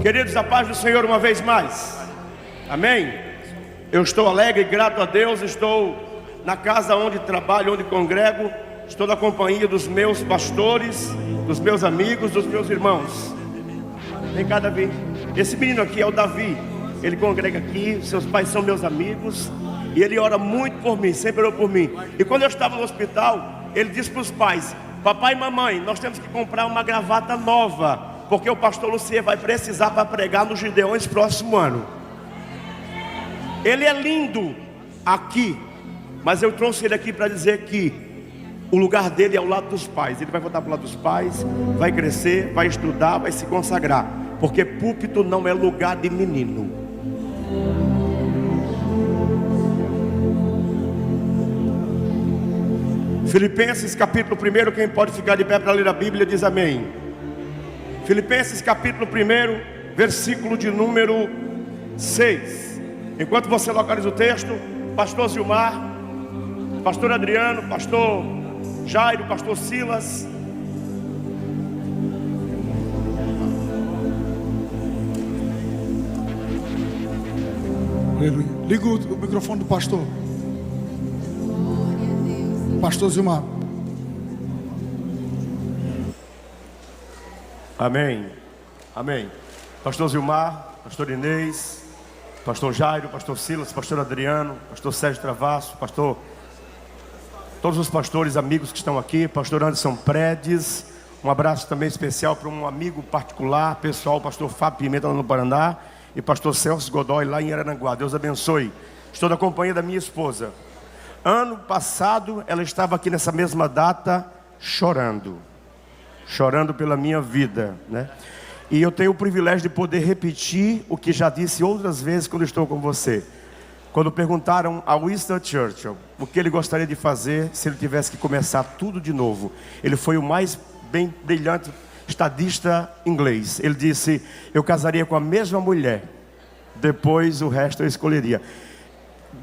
Queridos, a paz do Senhor uma vez mais. Amém? Eu estou alegre e grato a Deus. Estou na casa onde trabalho, onde congrego. Estou na companhia dos meus pastores, dos meus amigos, dos meus irmãos. Vem cá, Davi. Esse menino aqui é o Davi. Ele congrega aqui, seus pais são meus amigos. E ele ora muito por mim, sempre orou por mim. E quando eu estava no hospital, ele disse para os pais: papai e mamãe, nós temos que comprar uma gravata nova, porque o pastor Lucier vai precisar para pregar nos Gideões próximo ano. Ele é lindo aqui, mas eu trouxe ele aqui para dizer que o lugar dele é ao lado dos pais. Ele vai voltar para o lado dos pais, vai crescer, vai estudar, vai se consagrar, porque púlpito não é lugar de menino. Filipenses capítulo 1, quem pode ficar de pé para ler a Bíblia diz amém. Filipenses capítulo 1, versículo de número 6. Enquanto você localiza o texto, pastor Zilmar, pastor Adriano, pastor Jairo, pastor Silas. Liga o microfone do pastor. Pastor Zilmar. Amém, amém. Pastor Zilmar, pastor Inês, pastor Jairo, pastor Silas, pastor Adriano, pastor Sérgio Travasso, pastor, todos os pastores amigos que estão aqui, pastor Anderson Predes. Um abraço também especial para um amigo particular, pessoal, pastor Fábio Pimenta lá no Paraná, e pastor Celso Godoy lá em Araranguá. Deus abençoe. Estou na companhia da minha esposa. Ano passado ela estava aqui nessa mesma data chorando pela minha vida, né? E eu tenho o privilégio de poder repetir o que já disse outras vezes quando estou com você. Quando perguntaram a Winston Churchill o que ele gostaria de fazer se ele tivesse que começar tudo de novo, ele foi o mais bem brilhante estadista inglês. Ele disse: eu casaria com a mesma mulher, depois o resto eu escolheria.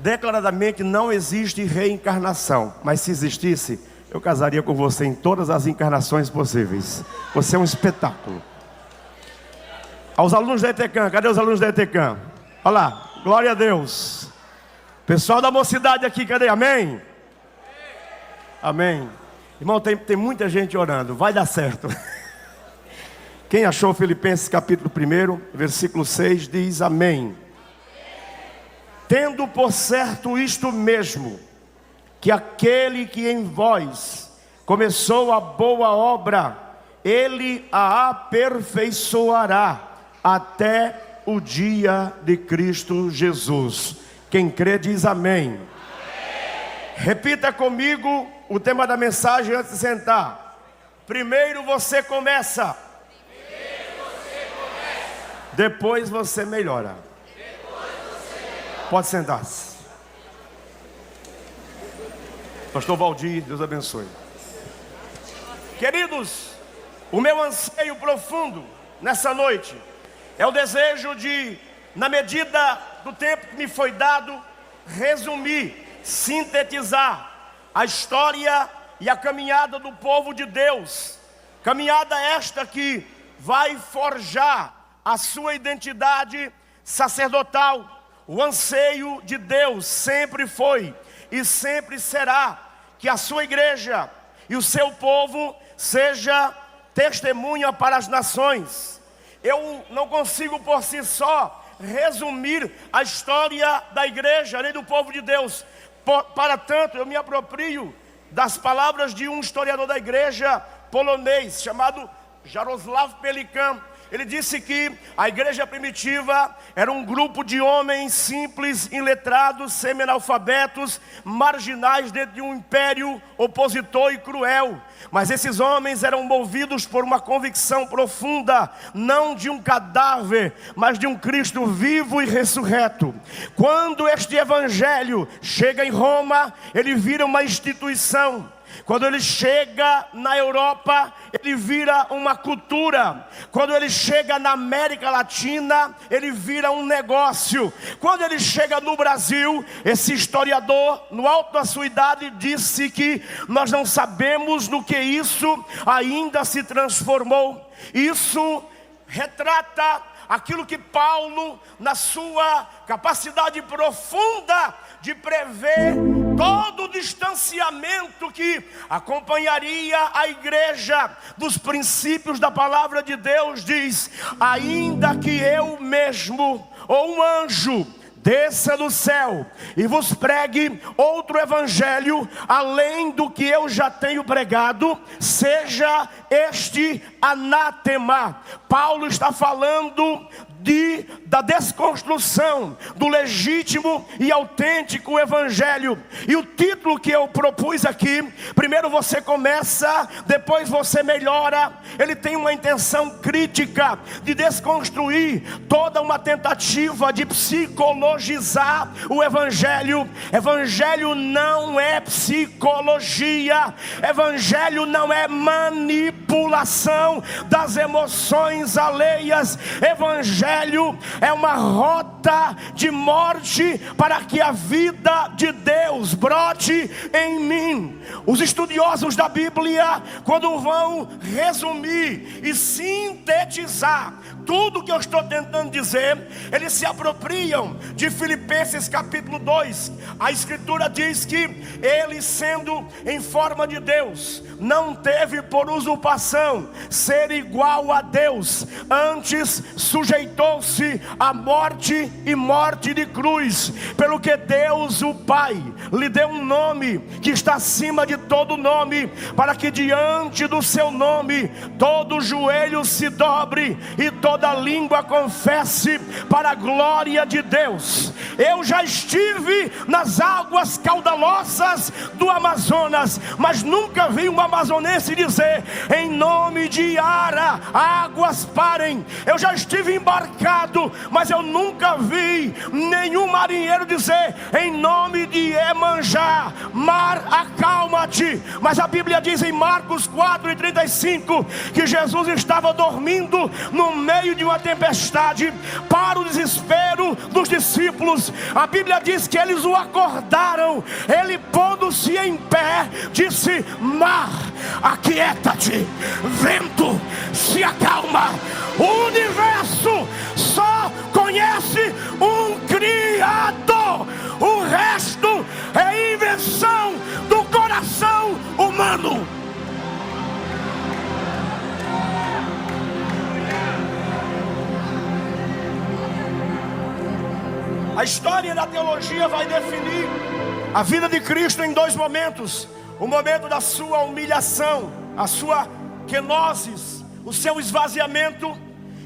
Declaradamente não existe reencarnação, mas se existisse, eu casaria com você em todas as encarnações possíveis. Você é um espetáculo. Aos alunos da ETECAM, cadê os alunos da ETECAM? Olha lá, glória a Deus. Pessoal da mocidade aqui, cadê? Amém? Amém. Irmão, tem muita gente orando, vai dar certo. Quem achou Filipenses capítulo 1, versículo 6, diz amém. Tendo por certo isto mesmo, que aquele que em vós começou a boa obra, ele a aperfeiçoará até o dia de Cristo Jesus. Quem crê diz amém. Amém. Repita comigo o tema da mensagem antes de sentar. Primeiro você começa, depois você melhora. Pode sentar-se. Pastor Valdir, Deus abençoe. Queridos, o meu anseio profundo nessa noite é o desejo de, na medida do tempo que me foi dado, resumir, sintetizar a história e a caminhada do povo de Deus. Caminhada esta que vai forjar a sua identidade sacerdotal. O anseio de Deus sempre foi e sempre será que a sua igreja e o seu povo seja testemunha para as nações. Eu não consigo por si só resumir a história da igreja nem do povo de Deus. Para tanto, eu me aproprio das palavras de um historiador da igreja polonês chamado Jarosław Pelikan. Ele disse que a igreja primitiva era um grupo de homens simples, iletrados, semi-analfabetos, marginais dentro de um império opositor e cruel. Mas esses homens eram movidos por uma convicção profunda, não de um cadáver, mas de um Cristo vivo e ressurreto. Quando este evangelho chega em Roma, ele vira uma instituição. Quando ele chega na Europa, ele vira uma cultura. Quando ele chega na América Latina, ele vira um negócio. Quando ele chega no Brasil, esse historiador, no alto da sua idade, disse que nós não sabemos no que isso ainda se transformou. Isso retrata aquilo que Paulo, na sua capacidade profunda de prever todo o distanciamento que acompanharia a igreja dos princípios da palavra de Deus, diz: ainda que eu mesmo, ou um anjo, desça do céu e vos pregue outro evangelho além do que eu já tenho pregado, seja este anátema. Paulo está falando da desconstrução do legítimo e autêntico evangelho. E o título que eu propus aqui, primeiro você começa, depois você melhora. Ele tem uma intenção crítica de desconstruir toda uma tentativa de psicologizar o evangelho. Evangelho não é psicologia, evangelho não é manipulação das emoções alheias. Evangelho é uma rota de morte para que a vida de Deus brote em mim. Os estudiosos da Bíblia, quando vão resumir e sintetizar tudo que eu estou tentando dizer, eles se apropriam de Filipenses capítulo 2. A escritura diz que ele, sendo em forma de Deus, não teve por usurpação ser igual a Deus, antes sujeitou-se à morte e morte de cruz, pelo que Deus o Pai lhe deu um nome que está acima de todo nome, para que diante do seu nome todo joelho se dobre e toda língua confesse para a glória de Deus. Eu já estive nas águas caudalosas do Amazonas, mas nunca vi um amazonense dizer: em nome de Ara, águas parem. Eu já estive embarcado, mas eu nunca vi nenhum marinheiro dizer: em nome de Emanjá, mar, acalma-te. Mas a Bíblia diz em Marcos 4:35 que Jesus estava dormindo no meio de uma tempestade. Para o desespero dos discípulos, a Bíblia diz que eles o acordaram. Ele, pondo-se em pé, disse: mar, aquieta-te, vento, se acalma. O universo só conhece um Criador, o resto é invenção do coração humano. A história da teologia vai definir a vida de Cristo em dois momentos: o momento da sua humilhação, a sua kenosis, o seu esvaziamento,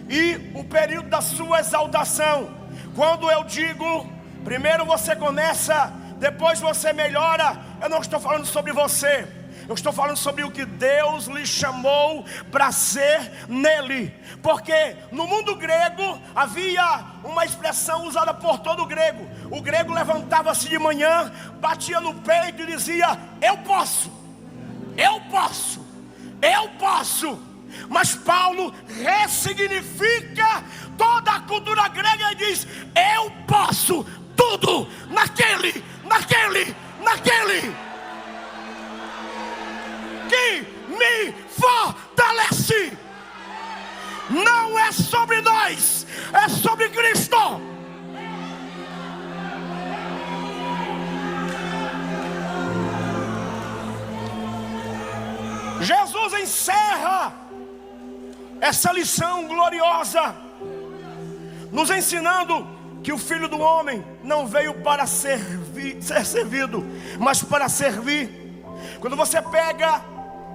e o período da sua exaltação. Quando eu digo primeiro você começa, depois você melhora, eu não estou falando sobre você, eu estou falando sobre o que Deus lhe chamou para ser nele. Porque no mundo grego havia uma expressão usada por todo grego. O grego levantava-se de manhã, batia no peito e dizia: eu posso, eu posso, eu posso. Mas Paulo ressignifica toda a cultura grega e diz: eu posso tudo naquele que me fortalece. Não é sobre nós, é sobre Cristo. Jesus encerra essa lição gloriosa nos ensinando que o Filho do Homem não veio para ser servido, mas para servir. Quando você pega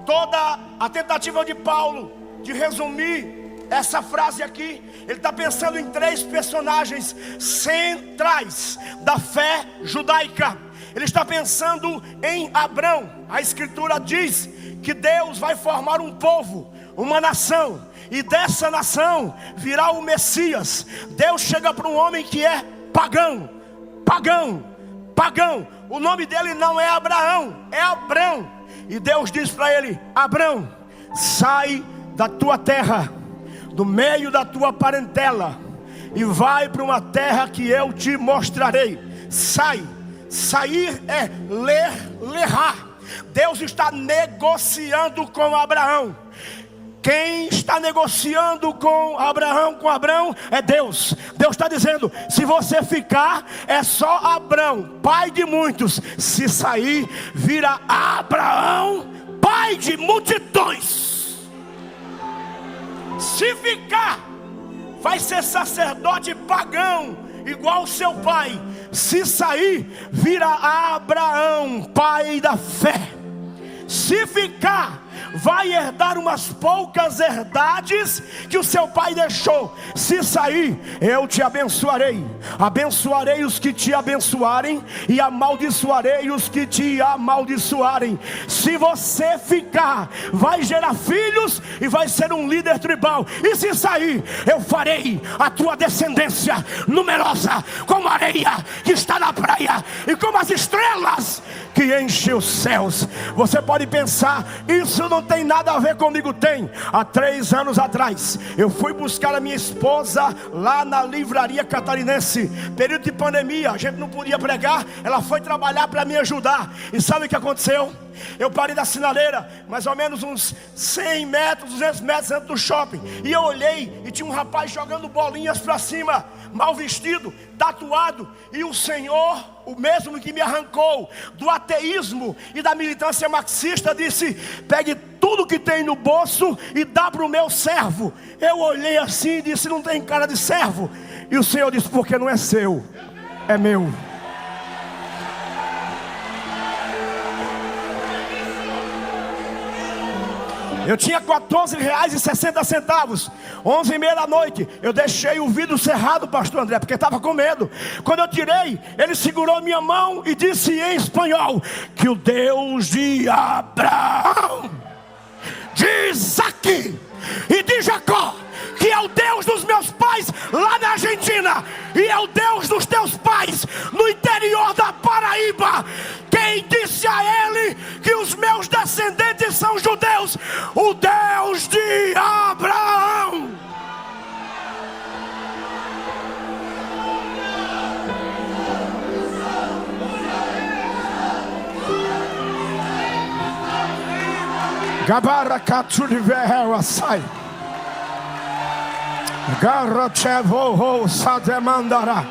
toda a tentativa de Paulo de resumir essa frase aqui, ele está pensando em três personagens centrais da fé judaica. Ele está pensando em Abrão. A escritura diz que Deus vai formar um povo, uma nação, e dessa nação virá o Messias. Deus chega para um homem que é pagão. O nome dele não é Abraão, é Abrão. E Deus diz para ele: Abrão, sai da tua terra, do meio da tua parentela, e vai para uma terra que eu te mostrarei. Sair é lerrar. Deus está negociando com Abraão. Quem está negociando com Abraão, é Deus. Deus está dizendo: se você ficar, é só Abraão, pai de muitos. Se sair, vira Abraão, pai de multidões. Se ficar, vai ser sacerdote pagão, igual seu pai. Se sair, vira Abraão, pai da fé. Se ficar, vai herdar umas poucas herdades que o seu pai deixou. Se sair, eu te abençoarei. Abençoarei os que te abençoarem, e amaldiçoarei os que te amaldiçoarem. Se você ficar, vai gerar filhos e vai ser um líder tribal. E se sair, eu farei a tua descendência numerosa como a areia que está na praia, e como as estrelas que enchem os céus. Você pode pensar: isso não tem nada a ver comigo. Tem. Há 3 anos atrás, eu fui buscar a minha esposa lá na livraria catarinense. Período de pandemia, a gente não podia pregar. Ela foi trabalhar para me ajudar. E sabe o que aconteceu? Eu parei da sinaleira, mais ou menos uns 100 metros, 200 metros dentro do shopping. E eu olhei e tinha um rapaz jogando bolinhas para cima, mal vestido, tatuado. E o Senhor, o mesmo que me arrancou do ateísmo e da militância marxista, disse: pegue tudo que tem no bolso e dá para o meu servo. Eu olhei assim e disse: não tem cara de servo. E o Senhor disse: porque não é seu, é meu. Eu tinha R$14,60. 11h30 da noite, eu deixei o vidro cerrado, pastor André, porque estava com medo. Quando eu tirei, ele segurou minha mão e disse em espanhol: que o Deus de Abraão, de Isaac e de Jacó, que é o Deus dos meus pais lá na Argentina, e é o Deus dos teus pais no interior da Paraíba. Quem disse a ele que os meus descendentes são judeus? O Deus de Abraão. Gabara Katuriverra sai. Garra Chevo Sademandara.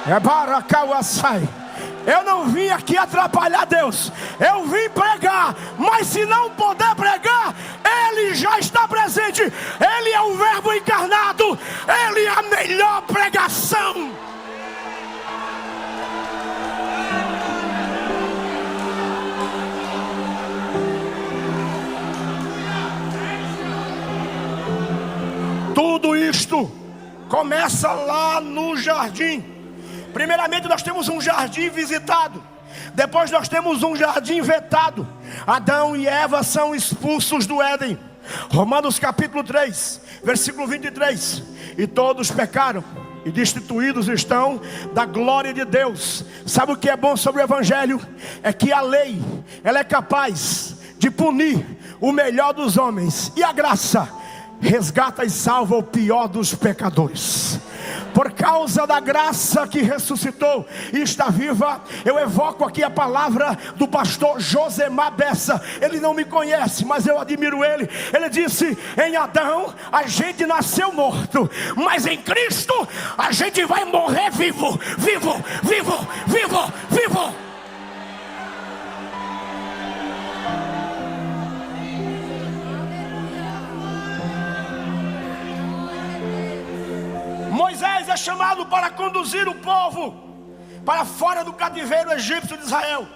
Ebara Kawasai. Eu não vim aqui atrapalhar Deus, eu vim pregar. Mas se não puder pregar, Ele já está presente. Ele é o Verbo encarnado. Ele é a melhor pregação. Tudo isto começa lá no jardim. Primeiramente nós temos um jardim visitado. Depois nós temos um jardim vetado. Adão e Eva são expulsos do Éden. Romanos capítulo 3, versículo 23. E todos pecaram e destituídos estão da glória de Deus. Sabe o que é bom sobre o Evangelho? É que a lei, ela é capaz de punir o melhor dos homens. E a graça resgata e salva o pior dos pecadores. Por causa da graça que ressuscitou e está viva, eu evoco aqui a palavra do pastor Josemar Bessa. Ele não me conhece, mas eu admiro ele. Ele disse: em Adão a gente nasceu morto, mas em Cristo a gente vai morrer vivo, vivo, vivo, vivo, vivo. Moisés é chamado para conduzir o povo para fora do cativeiro egípcio de Israel.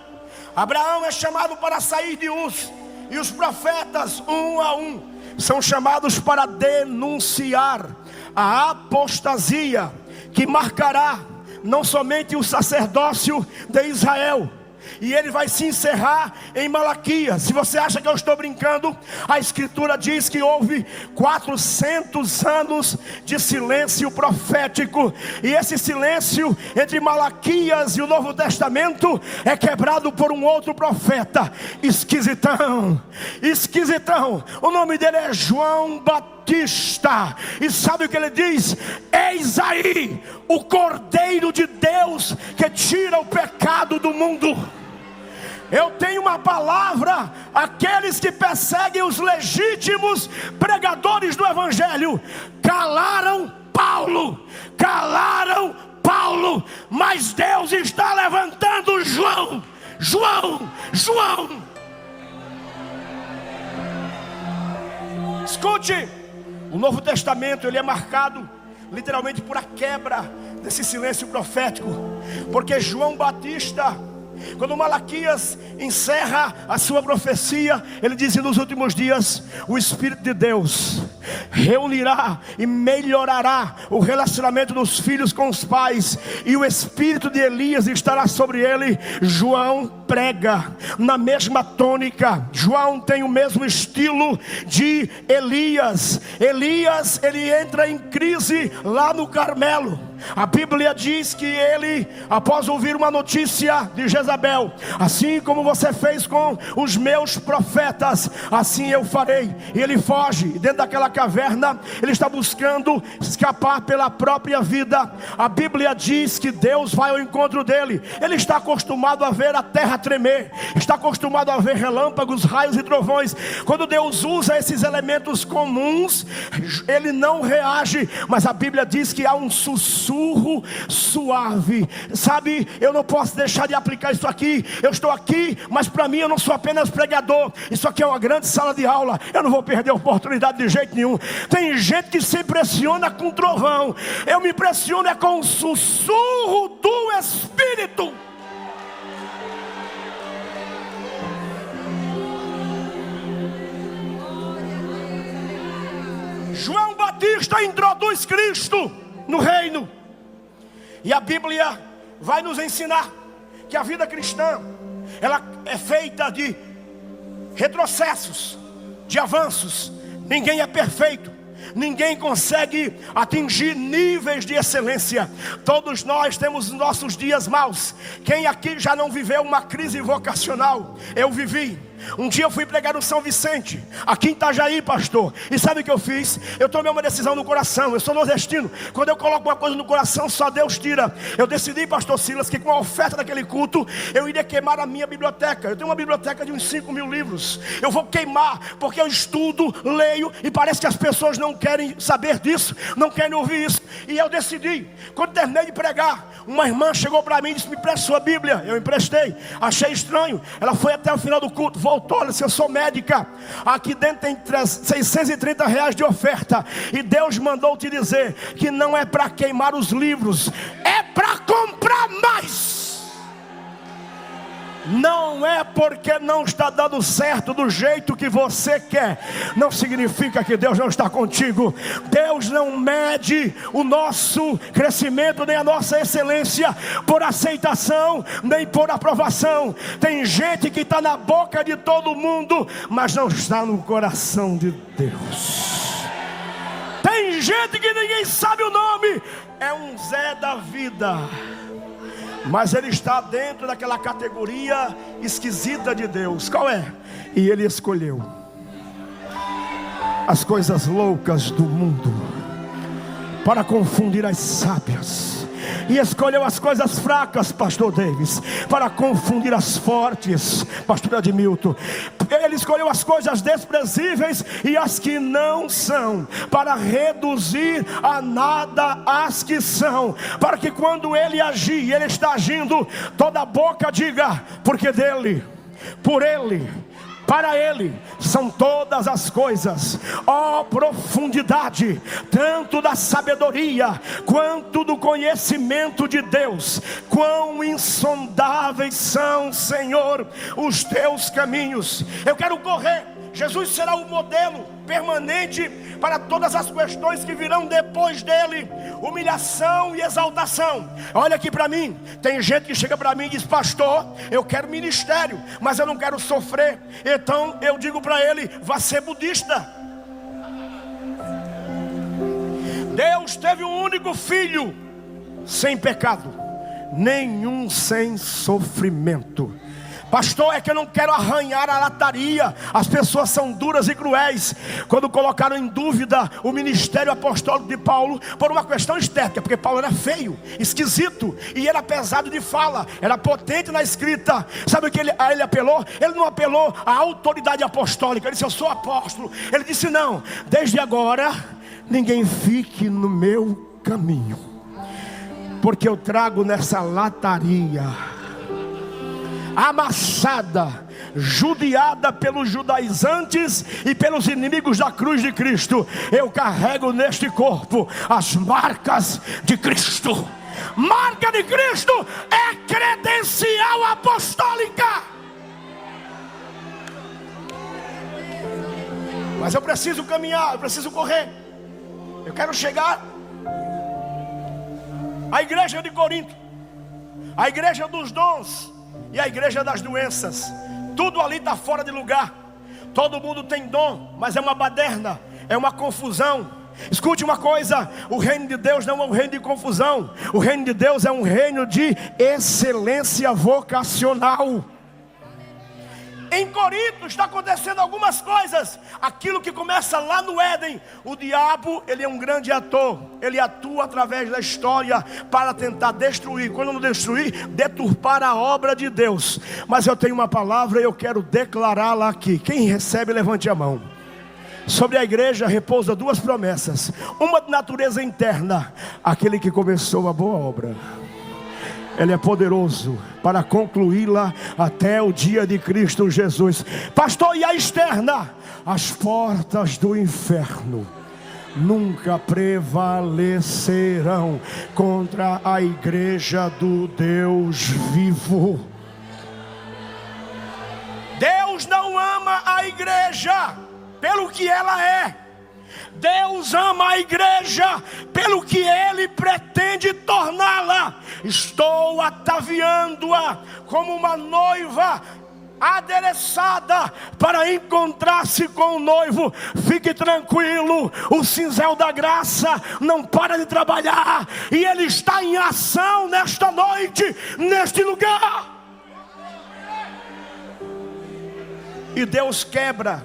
Abraão é chamado para sair de Uz. E os profetas, um a um, são chamados para denunciar a apostasia que marcará não somente o sacerdócio de Israel. E ele vai se encerrar em Malaquias. Se você acha que eu estou brincando, a Escritura diz que houve 400 anos de silêncio profético. E esse silêncio entre Malaquias e o Novo Testamento é quebrado por um outro profeta, esquisitão. Esquisitão. O nome dele é João Batista. E sabe o que ele diz? Eis aí o Cordeiro de Deus que tira o pecado do mundo. Eu tenho uma palavra àqueles que perseguem os legítimos pregadores do Evangelho. Calaram Paulo, mas Deus está levantando João. Escute, o Novo Testamento ele é marcado literalmente por a quebra desse silêncio profético, porque João Batista, quando Malaquias encerra a sua profecia, ele diz: nos últimos dias o Espírito de Deus reunirá e melhorará o relacionamento dos filhos com os pais, e o Espírito de Elias estará sobre ele. João prega na mesma tônica. João tem o mesmo estilo de Elias. Elias, ele entra em crise lá no Carmelo. A Bíblia diz que ele, após ouvir uma notícia de Jezabel: assim como você fez com os meus profetas, assim eu farei. E ele foge. Dentro daquela caverna, ele está buscando escapar pela própria vida. A Bíblia diz que Deus vai ao encontro dele. Ele está acostumado a ver a terra tremer, está acostumado a ver relâmpagos, raios e trovões. Quando Deus usa esses elementos comuns, ele não reage, mas a Bíblia diz que há um sussurro suave. Sabe, eu não posso deixar de aplicar isso aqui. Eu estou aqui, mas para mim eu não sou apenas pregador. Isso aqui é uma grande sala de aula. Eu não vou perder a oportunidade de jeito nenhum. Tem gente que se impressiona com trovão. Eu me impressiono é com o sussurro do Espírito. João Batista introduz Cristo no reino. E a Bíblia vai nos ensinar que a vida cristã, ela é feita de retrocessos, de avanços. Ninguém é perfeito, ninguém consegue atingir níveis de excelência. Todos nós temos nossos dias maus. Quem aqui já não viveu uma crise vocacional? Eu vivi. Um dia eu fui pregar no São Vicente, aqui em Itajaí, pastor. E sabe o que eu fiz? Eu tomei uma decisão no coração. Eu sou nordestino. Quando eu coloco uma coisa no coração, só Deus tira. Eu decidi, pastor Silas, que com a oferta daquele culto, eu iria queimar a minha biblioteca. Eu tenho uma biblioteca de uns 5.000 livros. Eu vou queimar, porque eu estudo, leio, e parece que as pessoas não querem saber disso, não querem ouvir isso. E eu decidi. Quando terminei de pregar, uma irmã chegou para mim e disse: me preste sua Bíblia. Eu emprestei. Achei estranho. Ela foi até o final do culto, voltou. Olha, se eu sou médica, aqui dentro tem R$630 de oferta. E Deus mandou te dizer que não é para queimar os livros, é para comprar mais. Não é porque não está dando certo do jeito que você quer, não significa que Deus não está contigo. Deus não mede o nosso crescimento, nem a nossa excelência por aceitação, nem por aprovação. Tem gente que está na boca de todo mundo, mas não está no coração de Deus. Tem gente que ninguém sabe o nome, é um Zé da vida, mas ele está dentro daquela categoria esquisita de Deus. Qual é? E ele escolheu as coisas loucas do mundo para confundir as sábias, e escolheu as coisas fracas, pastor Davis, para confundir as fortes, pastor Edmilton. Ele escolheu as coisas desprezíveis e as que não são, para reduzir a nada as que são, para que quando ele agir, ele está agindo, toda boca diga: porque dele, por ele, para ele são todas as coisas. Ó profundidade, tanto da sabedoria quanto do conhecimento de Deus. Quão insondáveis são, Senhor, os teus caminhos. Eu quero correr. Jesus será o modelo permanente para todas as questões que virão depois dele. Humilhação e exaltação. Olha aqui para mim. Tem gente que chega para mim e diz: pastor, eu quero ministério, mas eu não quero sofrer. Então eu digo para ele: vá ser budista. Deus teve um único filho sem pecado, nenhum sem sofrimento. Pastor, é que eu não quero arranhar a lataria. As pessoas são duras e cruéis. Quando colocaram em dúvida o ministério apostólico de Paulo, por uma questão estética, porque Paulo era feio, esquisito, e era pesado de fala, era potente na escrita. Sabe o que ele apelou? Ele não apelou à autoridade apostólica. Ele disse: eu sou apóstolo. Ele disse: não, desde agora ninguém fique no meu caminho, porque eu trago nessa lataria amassada, judiada pelos judaizantes e pelos inimigos da cruz de Cristo, eu carrego neste corpo as marcas de Cristo. Marca de Cristo é credencial apostólica. Mas eu preciso caminhar, eu preciso correr. Eu quero chegar à igreja de Corinto, a igreja dos dons e a igreja das doenças. Tudo ali está fora de lugar. Todo mundo tem dom, mas é uma baderna, é uma confusão. Escute uma coisa: o reino de Deus não é um reino de confusão. O reino de Deus é um reino de excelência vocacional. Em Corinto está acontecendo algumas coisas. Aquilo que começa lá no Éden. O diabo, ele é um grande ator. Ele atua através da história para tentar destruir. Quando não destruir, deturpar a obra de Deus. Mas eu tenho uma palavra e eu quero declará-la aqui. Quem recebe, levante a mão. Sobre a igreja repousa duas promessas. Uma de natureza interna: aquele que começou a boa obra, Ele é poderoso para concluí-la até o dia de Cristo Jesus. Pastor, e a externa? As portas do inferno nunca prevalecerão contra a igreja do Deus vivo. Deus não ama a igreja pelo que ela é. Deus ama a igreja pelo que Ele pretende torná-la. Estou ataviando-a como uma noiva adereçada para encontrar-se com o noivo. Fique tranquilo, o cinzel da graça não para de trabalhar, e ele está em ação nesta noite, neste lugar. E Deus quebra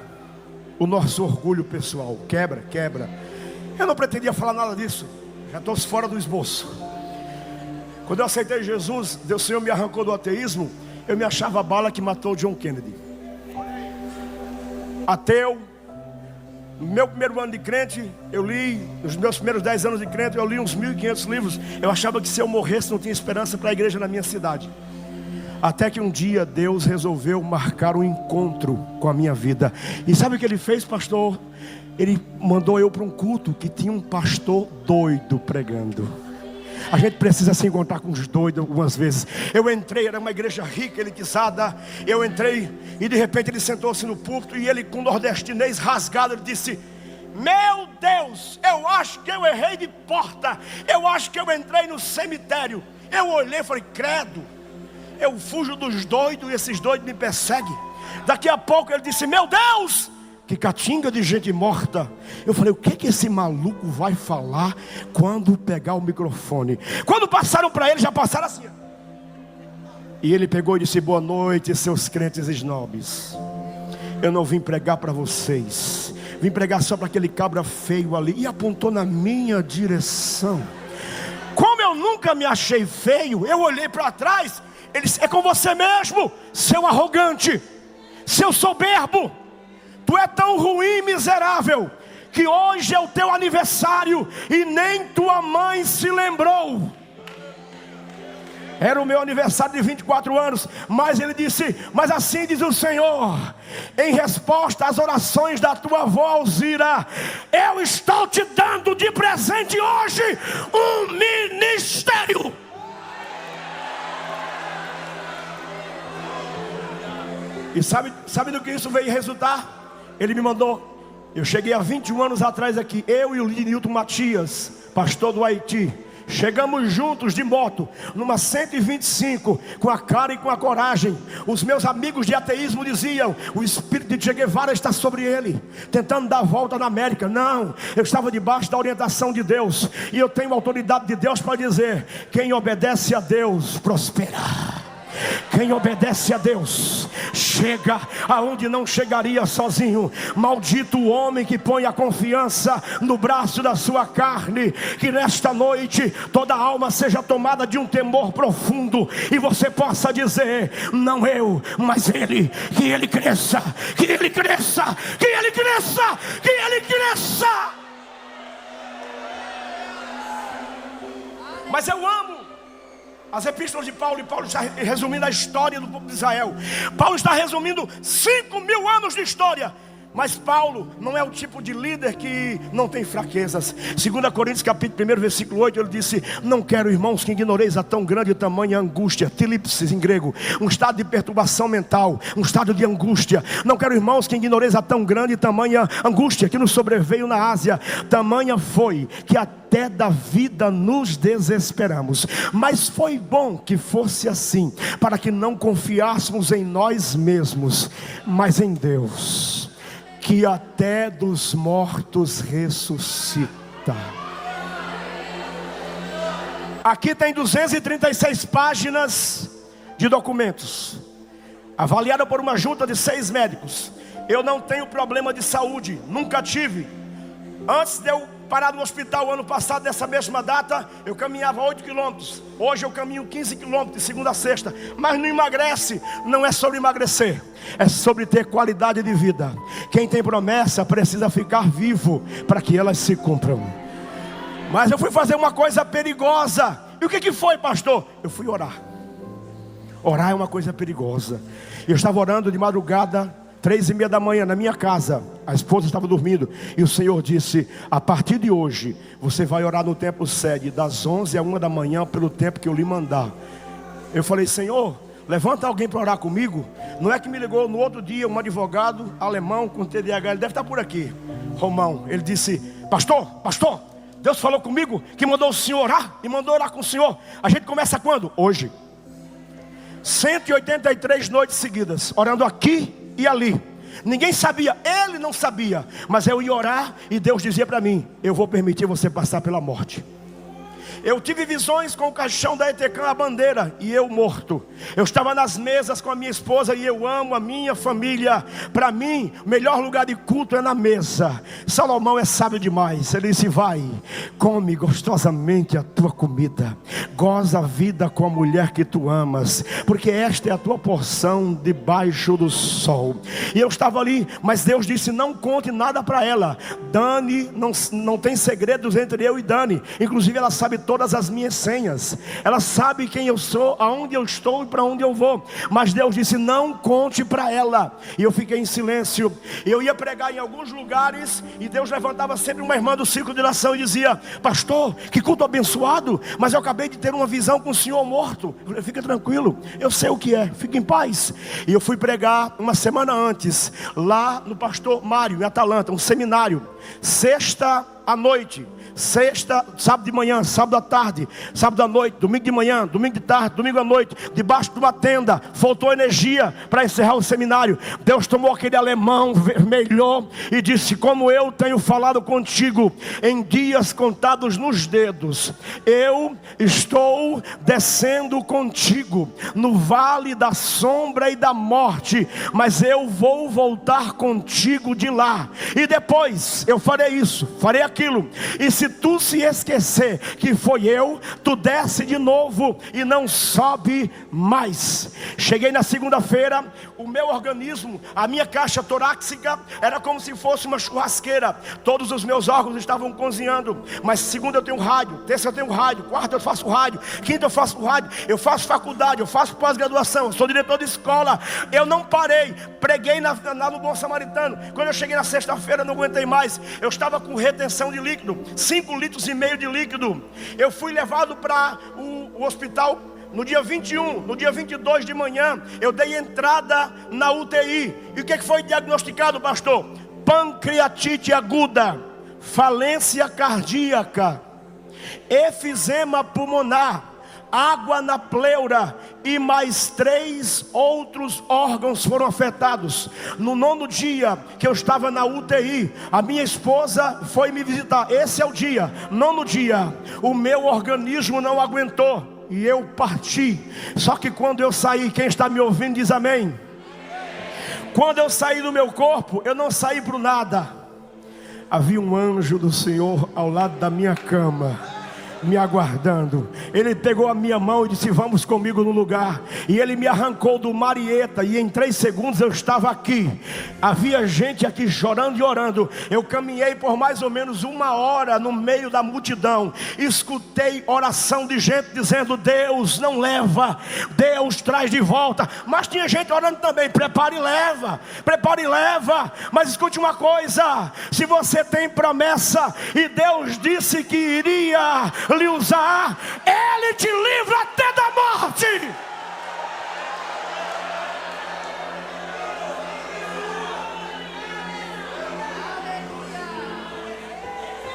o nosso orgulho pessoal. Quebra. Eu não pretendia falar nada disso, já estou fora do esboço. Quando eu aceitei Jesus, o Senhor me arrancou do ateísmo. Eu me achava a bala que matou John Kennedy. Ateu. No meu primeiro ano de crente, eu li, nos meus primeiros 10 anos de crente, eu li uns 1.500 livros. Eu achava que se eu morresse não tinha esperança para a igreja na minha cidade. Até que um dia Deus resolveu marcar um encontro com a minha vida. E sabe o que Ele fez, pastor? Ele mandou eu para um culto que tinha um pastor doido pregando. A gente precisa se encontrar com os doidos algumas vezes. Eu entrei, era uma igreja rica, elitizada. Eu entrei e de repente ele sentou-se no púlpito. E ele, com nordestinês rasgado, ele disse: meu Deus, eu acho que eu errei de porta. Eu acho que eu entrei no cemitério. Eu olhei e falei: credo, eu fujo dos doidos e esses doidos me perseguem. Daqui a pouco ele disse: meu Deus, que catinga de gente morta. Eu falei: o que esse maluco vai falar quando pegar o microfone? Quando passaram para ele, já passaram assim. E ele pegou e disse: boa noite, seus crentes snobs. Eu não vim pregar para vocês, vim pregar só para aquele cabra feio ali. E apontou na minha direção. Como eu nunca me achei feio, eu olhei para trás. Ele disse: é com você mesmo, seu arrogante, seu soberbo. Tu é tão ruim, miserável, que hoje é o teu aniversário e nem tua mãe se lembrou. Era o meu aniversário de 24 anos. Mas ele disse: mas assim diz o Senhor, em resposta às orações da tua avó Alzira, eu estou te dando de presente hoje um ministério. E sabe do que isso veio resultar? Ele me mandou. Eu cheguei há 21 anos atrás aqui, eu e o Lidnilton Matias, pastor do Haiti. Chegamos juntos de moto, numa 125, com a cara e com a coragem. Os meus amigos de ateísmo diziam: o espírito de Che Guevara está sobre ele, tentando dar a volta na América. Não, eu estava debaixo da orientação de Deus. E eu tenho a autoridade de Deus para dizer: quem obedece a Deus prospera. Quem obedece a Deus chega aonde não chegaria sozinho. Maldito o homem que põe a confiança no braço da sua carne. Que nesta noite toda alma seja tomada de um temor profundo e você possa dizer: não eu, mas Ele. Que Ele cresça, que Ele cresça, que Ele cresça, que Ele cresça. Mas eu amo as epístolas de Paulo, e Paulo está resumindo a história do povo de Israel. Paulo está resumindo 5.000 anos de história. Mas Paulo não é o tipo de líder que não tem fraquezas. 2 Coríntios capítulo 1, versículo 8, ele disse: não quero, irmãos, que ignoreis a tão grande e tamanha angústia, tilipsis em grego, um estado de perturbação mental, um estado de angústia. Não quero, irmãos, que ignoreis a tão grande e tamanha angústia que nos sobreveio na Ásia. Tamanha foi que até da vida nos desesperamos. Mas foi bom que fosse assim, para que não confiássemos em nós mesmos, mas em Deus, que até dos mortos ressuscita. Aqui tem 236 páginas de documentos, avaliada por uma junta de 6 médicos. Eu não tenho problema de saúde, nunca tive. Antes de eu parar no hospital ano passado, nessa mesma data, eu caminhava 8 quilômetros. Hoje eu caminho 15 quilômetros de segunda a sexta. Mas não emagrece. Não é sobre emagrecer, é sobre ter qualidade de vida. Quem tem promessa precisa ficar vivo para que elas se cumpram. Mas eu fui fazer uma coisa perigosa. E o que foi, pastor? Eu fui orar. Orar é uma coisa perigosa. Eu estava orando de madrugada, 3:30 da manhã, na minha casa. A esposa estava dormindo, e o Senhor disse: a partir de hoje, você vai orar no templo sede, das 11 à 1 da manhã, pelo tempo que eu lhe mandar. Eu falei: Senhor, levanta alguém para orar comigo. Não é que me ligou no outro dia um advogado alemão com TDAH, ele deve estar por aqui, Romão. Ele disse: pastor, Deus falou comigo que mandou o senhor orar, e mandou orar com o senhor. A gente começa quando? Hoje. 183 noites seguidas, orando aqui e ali. Ninguém sabia, ele não sabia, mas eu ia orar e Deus dizia para mim: eu vou permitir você passar pela morte. Eu tive visões com o caixão da Etecam, a bandeira, e eu morto. Eu estava nas mesas com a minha esposa, e eu amo a minha família. Para mim, o melhor lugar de culto é na mesa. Salomão é sábio demais. Ele disse: vai, come gostosamente a tua comida, goza a vida com a mulher que tu amas, porque esta é a tua porção debaixo do sol. E eu estava ali, mas Deus disse: não conte nada para ela. Dani, não tem segredos entre eu e Dani. Inclusive ela sabe todas as minhas senhas. Ela sabe quem eu sou, aonde eu estou e para onde eu vou. Mas Deus disse: não conte para ela. E eu fiquei em silêncio. Eu ia pregar em alguns lugares, e Deus levantava sempre uma irmã do círculo de oração e dizia: pastor, que culto abençoado, mas eu acabei de ter uma visão com o senhor morto. Eu falei: fica tranquilo, eu sei o que é, fica em paz. E eu fui pregar uma semana antes, lá no pastor Mário, em Atalanta, um seminário. Sexta à noite, sábado de manhã, sábado à tarde, sábado à noite, domingo de manhã, domingo de tarde, domingo à noite, debaixo de uma tenda. Faltou energia para encerrar o seminário. Deus tomou aquele alemão vermelho e disse: como eu tenho falado contigo em dias contados nos dedos, eu estou descendo contigo no vale da sombra e da morte, mas eu vou voltar contigo de lá, e depois eu farei isso, farei aquilo. E se tu se esquecer que foi eu, tu desce de novo e não sobe mais. Cheguei na segunda-feira, o meu organismo, a minha caixa torácica era como se fosse uma churrasqueira. Todos os meus órgãos estavam cozinhando. Mas segunda eu tenho rádio, terça eu tenho rádio, quarta eu faço rádio, quinta eu faço rádio, eu faço faculdade, eu faço pós-graduação, eu sou diretor de escola. Eu não parei, preguei lá no Bom Samaritano. Quando eu cheguei na sexta-feira, não aguentei mais. Eu estava com retenção de líquido, 5,5 litros de líquido. Eu fui levado para o hospital no dia 21, no dia 22 de manhã. Eu dei entrada na UTI. E o que foi diagnosticado, pastor? Pancreatite aguda, falência cardíaca, efizema pulmonar, água na pleura, e mais 3 outros órgãos foram afetados. No 9º dia que eu estava na UTI, a minha esposa foi me visitar. Esse é o dia, 9º dia. O meu organismo não aguentou. e eu parti. Só que quando eu saí, quem está me ouvindo diz amém. Quando eu saí do meu corpo, eu não saí para o nada. Havia um anjo do Senhor ao lado da minha cama, me aguardando. Ele pegou a minha mão e disse: vamos comigo no lugar. E ele me arrancou do Marieta, e em 3 segundos eu estava aqui. Havia gente aqui chorando e orando. Eu caminhei por mais ou menos 1 hora no meio da multidão. Escutei oração de gente dizendo: Deus não leva, Deus traz de volta. Mas tinha gente orando também: prepare e leva, prepare e leva. Mas escute uma coisa: se você tem promessa e Deus disse que iria lhe usar, Ele te livra até da morte.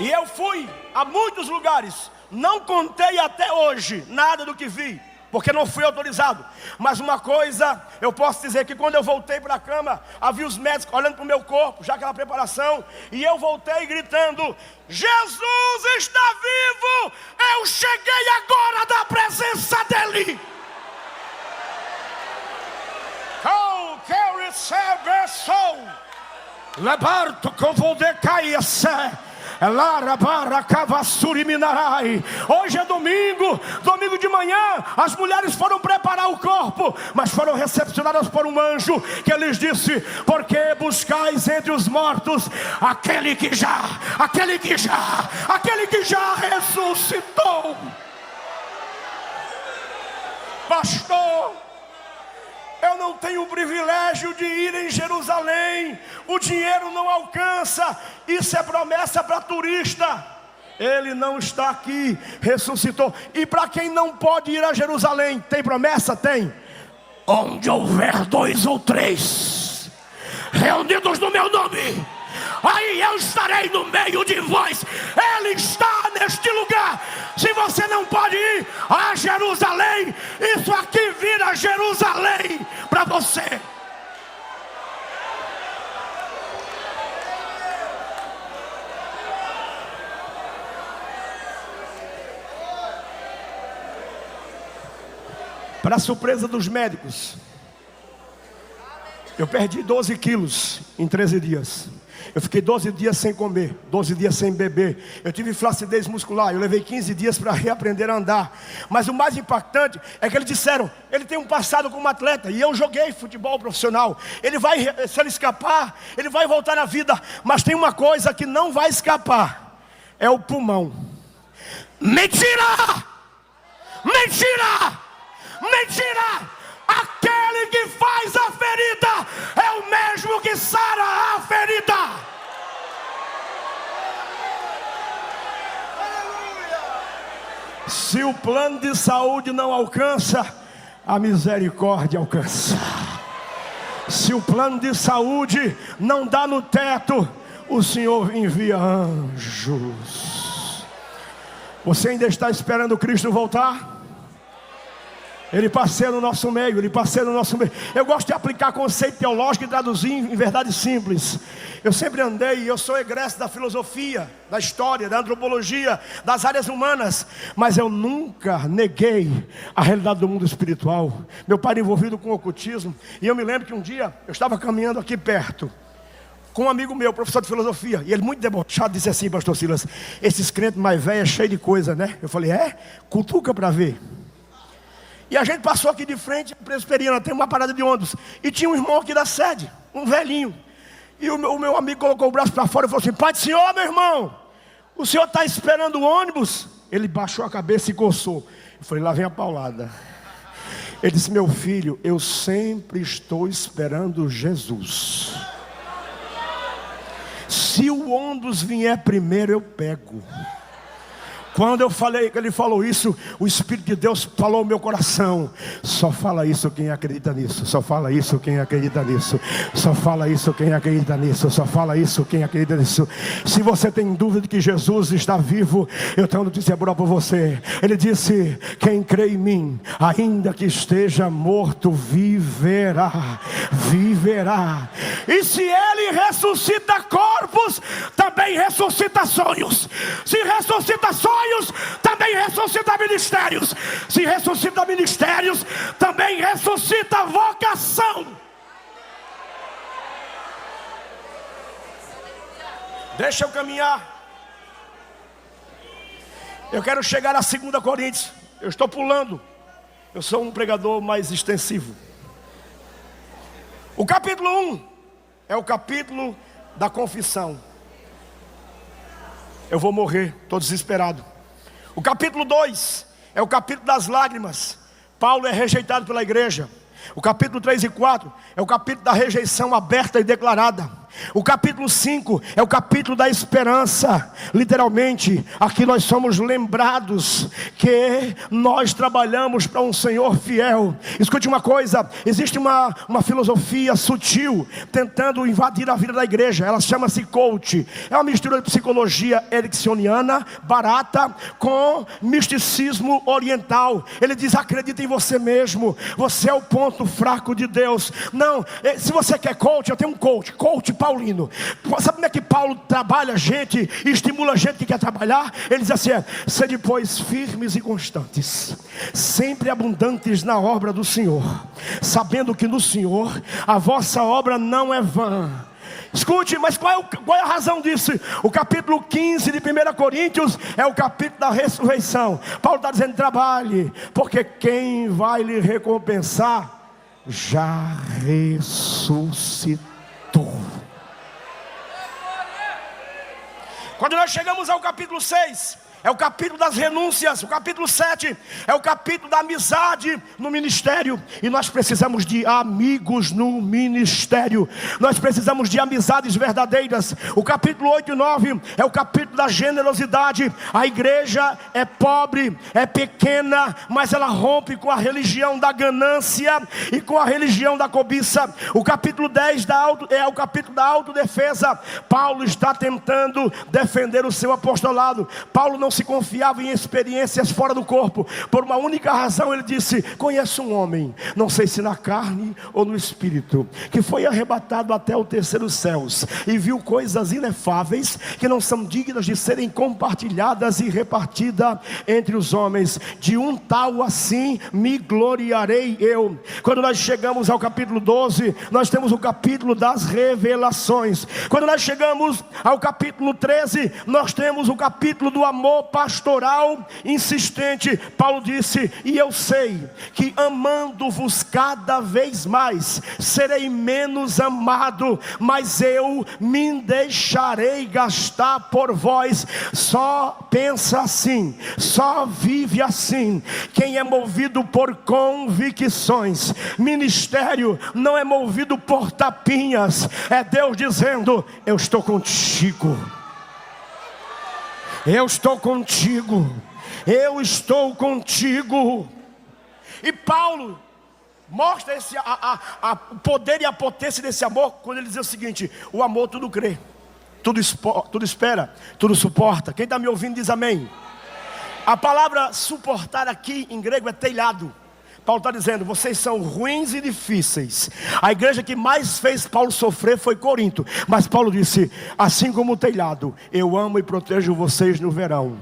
E eu fui a muitos lugares, não contei até hoje nada do que vi, porque não fui autorizado. Mas uma coisa eu posso dizer, que quando eu voltei para a cama, havia os médicos olhando para o meu corpo, já aquela preparação, e eu voltei gritando: Jesus está vivo, eu cheguei agora da presença dEle. Oh, que recebe sou, lebarto que eu vou decair. Hoje é domingo, domingo de manhã, as mulheres foram preparar o corpo, mas foram recepcionadas por um anjo que lhes disse: porque buscais entre os mortos aquele que já ressuscitou. Pastor, eu não tenho o privilégio de ir em Jerusalém, o dinheiro não alcança, isso é promessa para turista. Ele não está aqui, ressuscitou. E para quem não pode ir a Jerusalém, tem promessa? Tem. Onde houver 2 ou 3 reunidos no meu nome, aí eu estarei no meio de vós. Ele está neste lugar. Se você não pode ir a Jerusalém, isso aqui vira Jerusalém para você. Para surpresa dos médicos, eu perdi 12 quilos em 13 dias. Eu fiquei 12 dias sem comer, 12 dias sem beber. Eu tive flacidez muscular, eu levei 15 dias para reaprender a andar. Mas o mais impactante é que eles disseram: ele tem um passado como atleta, e eu joguei futebol profissional. Ele vai, se ele escapar, ele vai voltar à vida. Mas tem uma coisa que não vai escapar: é o pulmão. Mentira! Mentira! Mentira! Aquele que faz a ferida é o mesmo que sara a ferida. Se o plano de saúde não alcança, a misericórdia alcança. Se o plano de saúde não dá no teto, o Senhor envia anjos. Você ainda está esperando Cristo voltar? Ele passeia no nosso meio, ele passeia no nosso meio. Eu gosto de aplicar conceito teológico e traduzir em verdade simples. Eu sempre andei, eu sou egresso da filosofia, da história, da antropologia, das áreas humanas, mas eu nunca neguei a realidade do mundo espiritual. Meu pai era envolvido com o ocultismo, e eu me lembro que um dia eu estava caminhando aqui perto com um amigo meu, professor de filosofia, e ele muito debochado disse assim: pastor Silas, esses crentes mais velhos, cheio de coisa, né? Eu falei: é? Cutuca para ver. E a gente passou aqui de frente à Presbiteriana, tem uma parada de ônibus, e tinha um irmão aqui da sede, um velhinho. E o meu amigo colocou o braço para fora e falou assim: pai do senhor, meu irmão, o senhor está esperando o ônibus? Ele baixou a cabeça e coçou. Eu falei: lá vem a paulada. Ele disse: meu filho, eu sempre estou esperando Jesus. Se o ônibus vier primeiro, eu pego. Quando eu falei, ele falou isso, o Espírito de Deus falou no meu coração: só fala isso quem acredita nisso, só fala isso quem acredita nisso, só fala isso quem acredita nisso, só fala isso quem acredita nisso. Se você tem dúvida de que Jesus está vivo, eu tenho uma notícia boa para você. Ele disse: quem crê em mim, ainda que esteja morto, viverá, viverá. E se Ele ressuscita corpos, também ressuscita sonhos. Se ressuscita sonhos, sonhos, também ressuscita ministérios. Se ressuscita ministérios, também ressuscita vocação. Deixa eu caminhar. Eu quero chegar a 2 Coríntios. Eu estou pulando. Eu sou um pregador mais extensivo. O capítulo 1 é o capítulo da confissão. Eu vou morrer, estou desesperado. O capítulo 2 é o capítulo das lágrimas. Paulo é rejeitado pela igreja. O capítulo 3 e 4 é o capítulo da rejeição aberta e declarada. O capítulo 5 é o capítulo da esperança. Literalmente, aqui nós somos lembrados que nós trabalhamos para um Senhor fiel. Escute uma coisa, existe uma filosofia sutil tentando invadir a vida da igreja. Ela chama-se coach. É uma mistura de psicologia ericksoniana, barata, com misticismo oriental. Ele diz: acredita em você mesmo, você é o ponto fraco de Deus. Não, se você quer coach, eu tenho um coach paulino. Sabe como é que Paulo trabalha gente e estimula gente que quer trabalhar? Ele diz assim: sede pois firmes e constantes, sempre abundantes na obra do Senhor, sabendo que no Senhor a vossa obra não é vã. Escute, mas qual é a razão disso? O capítulo 15 de 1 Coríntios é o capítulo da ressurreição. Paulo está dizendo: trabalhe, porque quem vai lhe recompensar já ressuscitou. Quando nós chegamos ao capítulo 6, é o capítulo das renúncias. O capítulo 7 é o capítulo da amizade no ministério. E nós precisamos de amigos no ministério. Nós precisamos de amizades verdadeiras. O capítulo 8 e 9 é o capítulo da generosidade. A igreja é pobre, é pequena, mas ela rompe com a religião da ganância e com a religião da cobiça. O capítulo 10 é o capítulo da autodefesa. Paulo está tentando defender o seu apostolado. Paulo não se confiava em experiências fora do corpo. Por uma única razão ele disse: conheço um homem, não sei se na carne ou no espírito, que foi arrebatado até o terceiro céus e viu coisas inefáveis que não são dignas de serem compartilhadas e repartidas entre os homens. De um tal assim me gloriarei eu. Quando nós chegamos ao capítulo 12, nós temos o capítulo das revelações. Quando nós chegamos ao capítulo 13, nós temos o capítulo do amor pastoral insistente. Paulo disse: e eu sei que amando-vos cada vez mais, serei menos amado, mas eu me deixarei gastar por vós. Só pensa assim, só vive assim quem é movido por convicções. Ministério não é movido por tapinhas, é Deus dizendo: eu estou contigo. Eu estou contigo, eu estou contigo. E Paulo mostra o poder e a potência desse amor quando ele diz o seguinte: o amor tudo crê, tudo espera, tudo suporta. Quem está me ouvindo diz amém. A palavra suportar aqui em grego é telhado. Paulo está dizendo: vocês são ruins e difíceis. A igreja que mais fez Paulo sofrer foi Corinto. Mas Paulo disse: assim como o telhado, eu amo e protejo vocês no verão,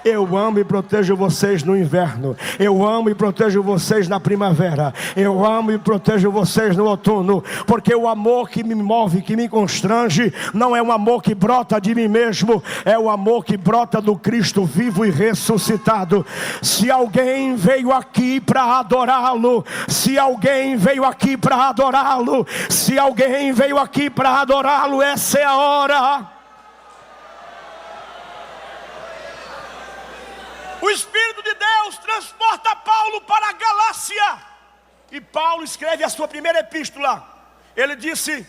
eu amo e protejo vocês no inverno, eu amo e protejo vocês na primavera, eu amo e protejo vocês no outono. Porque o amor que me move, que me constrange, não é um amor que brota de mim mesmo, é o amor que brota do Cristo vivo e ressuscitado. Se alguém veio aqui para adorá-lo, se alguém veio aqui para adorá-lo, se alguém veio aqui para adorá-lo, essa é a hora. O Espírito de Deus transporta Paulo para a Galácia. E Paulo escreve a sua primeira epístola. Ele disse: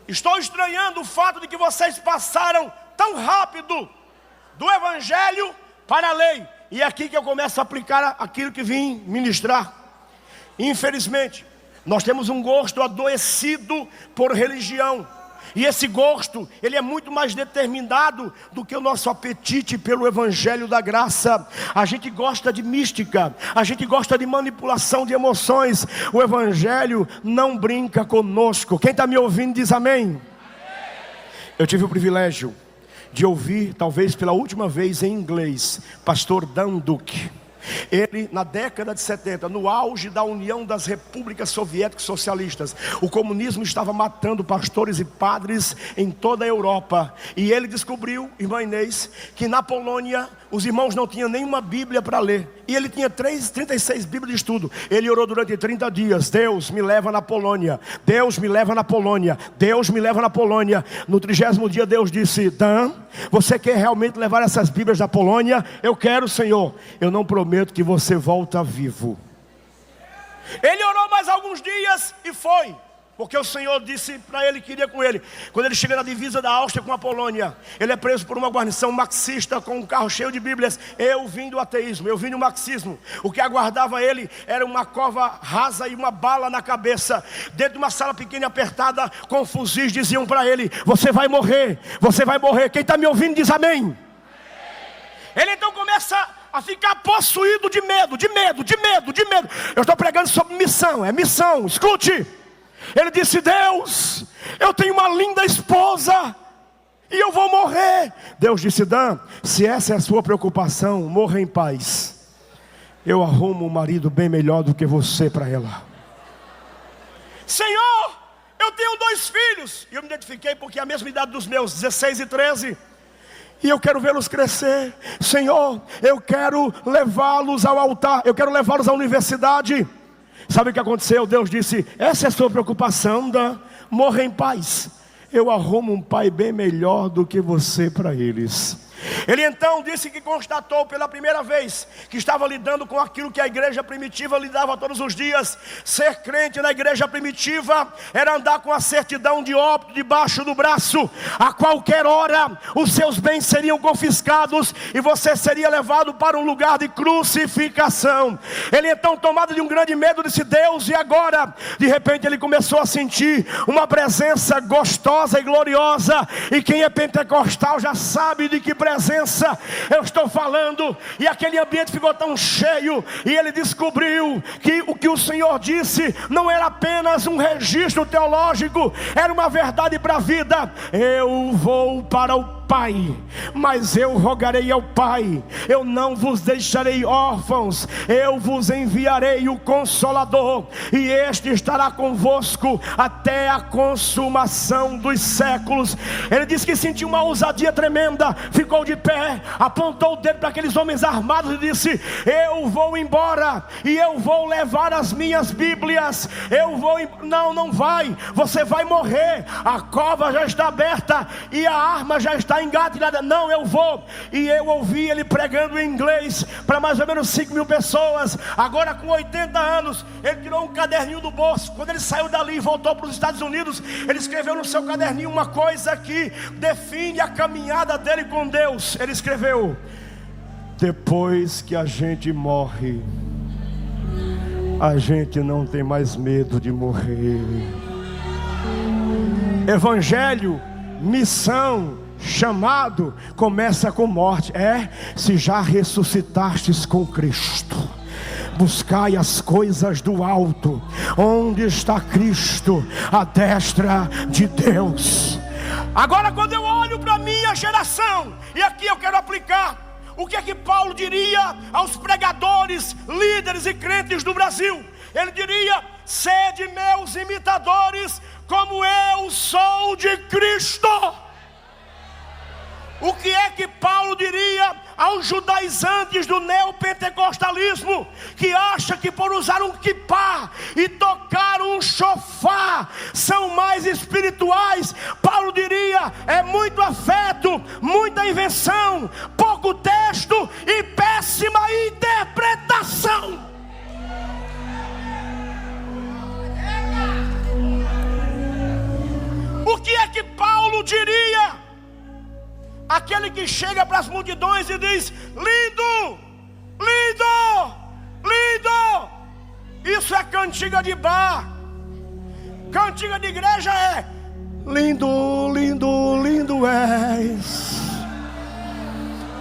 estou estranhando o fato de que vocês passaram tão rápido do Evangelho para a lei. E é aqui que eu começo a aplicar aquilo que vim ministrar. Infelizmente, nós temos um gosto adoecido por religião. E esse gosto, ele é muito mais determinado do que o nosso apetite pelo Evangelho da graça. A gente gosta de mística, a gente gosta de manipulação de emoções. O Evangelho não brinca conosco. Quem está me ouvindo diz amém. Eu tive o privilégio de ouvir, talvez pela última vez em inglês, pastor Dan Duque. Ele, na década de 70, no auge da União das Repúblicas Soviéticas Socialistas, o comunismo estava matando pastores e padres em toda a Europa. E ele descobriu, irmã Inês, que na Polônia os irmãos não tinham nenhuma Bíblia para ler. E ele tinha 36 Bíblias de estudo. Ele orou durante 30 dias. Deus me leva na Polônia. Deus me leva na Polônia. Deus me leva na Polônia. No 30º dia Deus disse: Dan, você quer realmente levar essas Bíblias da Polônia? Eu quero, Senhor. Eu não prometo que você volta vivo. Ele orou mais alguns dias e foi. Porque o Senhor disse para ele que iria com ele. Quando ele chega na divisa da Áustria com a Polônia, ele é preso por uma guarnição marxista com um carro cheio de Bíblias. Eu vim do ateísmo, eu vim do marxismo. O que aguardava ele era uma cova rasa e uma bala na cabeça. Dentro de uma sala pequena e apertada, com fuzis, diziam para ele: você vai morrer, você vai morrer. Quem está me ouvindo diz amém. Ele então começa a ficar possuído de medo, de medo, de medo, de medo. Eu estou pregando sobre missão, é missão, escute. Ele disse: Deus, eu tenho uma linda esposa e eu vou morrer. Deus disse: Dan, se essa é a sua preocupação, morra em paz. Eu arrumo um marido bem melhor do que você para ela. Senhor, eu tenho 2 filhos. E eu me identifiquei porque é a mesma idade dos meus, 16 e 13. E eu quero vê-los crescer. Senhor, eu quero levá-los ao altar, eu quero levá-los à universidade. Sabe o que aconteceu? Deus disse: essa é a sua preocupação, Dan? Morra em paz. Eu arrumo um pai bem melhor do que você para eles. Ele então disse que constatou pela primeira vez que estava lidando com aquilo que a igreja primitiva lidava todos os dias. Ser crente na igreja primitiva era andar com a certidão de óbito debaixo do braço. A qualquer hora os seus bens seriam confiscados e você seria levado para um lugar de crucificação. Ele então, tomado de um grande medo, disse: Deus, e agora? De repente ele começou a sentir uma gostosa e gloriosa. E quem é pentecostal já sabe de que presença eu estou falando. E aquele ambiente ficou tão cheio, e ele descobriu que o que o Senhor disse não era apenas um registro teológico, era uma verdade para a vida. Eu vou para o Pai, mas eu rogarei ao Pai, eu não vos deixarei órfãos, eu vos enviarei o Consolador, e este estará convosco até a consumação dos séculos. Ele disse que sentiu uma ousadia tremenda, ficou de pé, apontou o dedo para aqueles homens armados e disse: eu vou embora, e eu vou levar as minhas Bíblias. Não vai, você vai morrer, a cova já está aberta e a arma já está engatilhada. Não, eu vou. E eu ouvi ele pregando em inglês para mais ou menos 5.000 pessoas. Agora com 80 anos, ele tirou um caderninho do bolso. Quando ele saiu dali e voltou para os Estados Unidos, ele escreveu no seu caderninho uma coisa que define a caminhada dele com Deus. Ele escreveu: depois que a gente morre, a gente não tem mais medo de morrer. Evangelho, missão, chamado começa com morte. Se já ressuscitastes com Cristo, buscai as coisas do alto, onde está Cristo, à destra de Deus. Agora, quando eu olho para a minha geração, e aqui eu quero aplicar o que é que Paulo diria aos pregadores, líderes e crentes do Brasil. Ele diria: sede meus imitadores, como eu sou de Cristo. O que é que Paulo diria aos judaizantes do neopentecostalismo, que acha que por usar um quipá e tocar um chofar são mais espirituais? Paulo diria: é muito afeto, muita invenção, pouco texto e péssima interpretação. O que é que Paulo diria aquele que chega para as multidões e diz: lindo, lindo, lindo? Isso é cantiga de bar. Cantiga de igreja é: lindo, lindo, lindo és.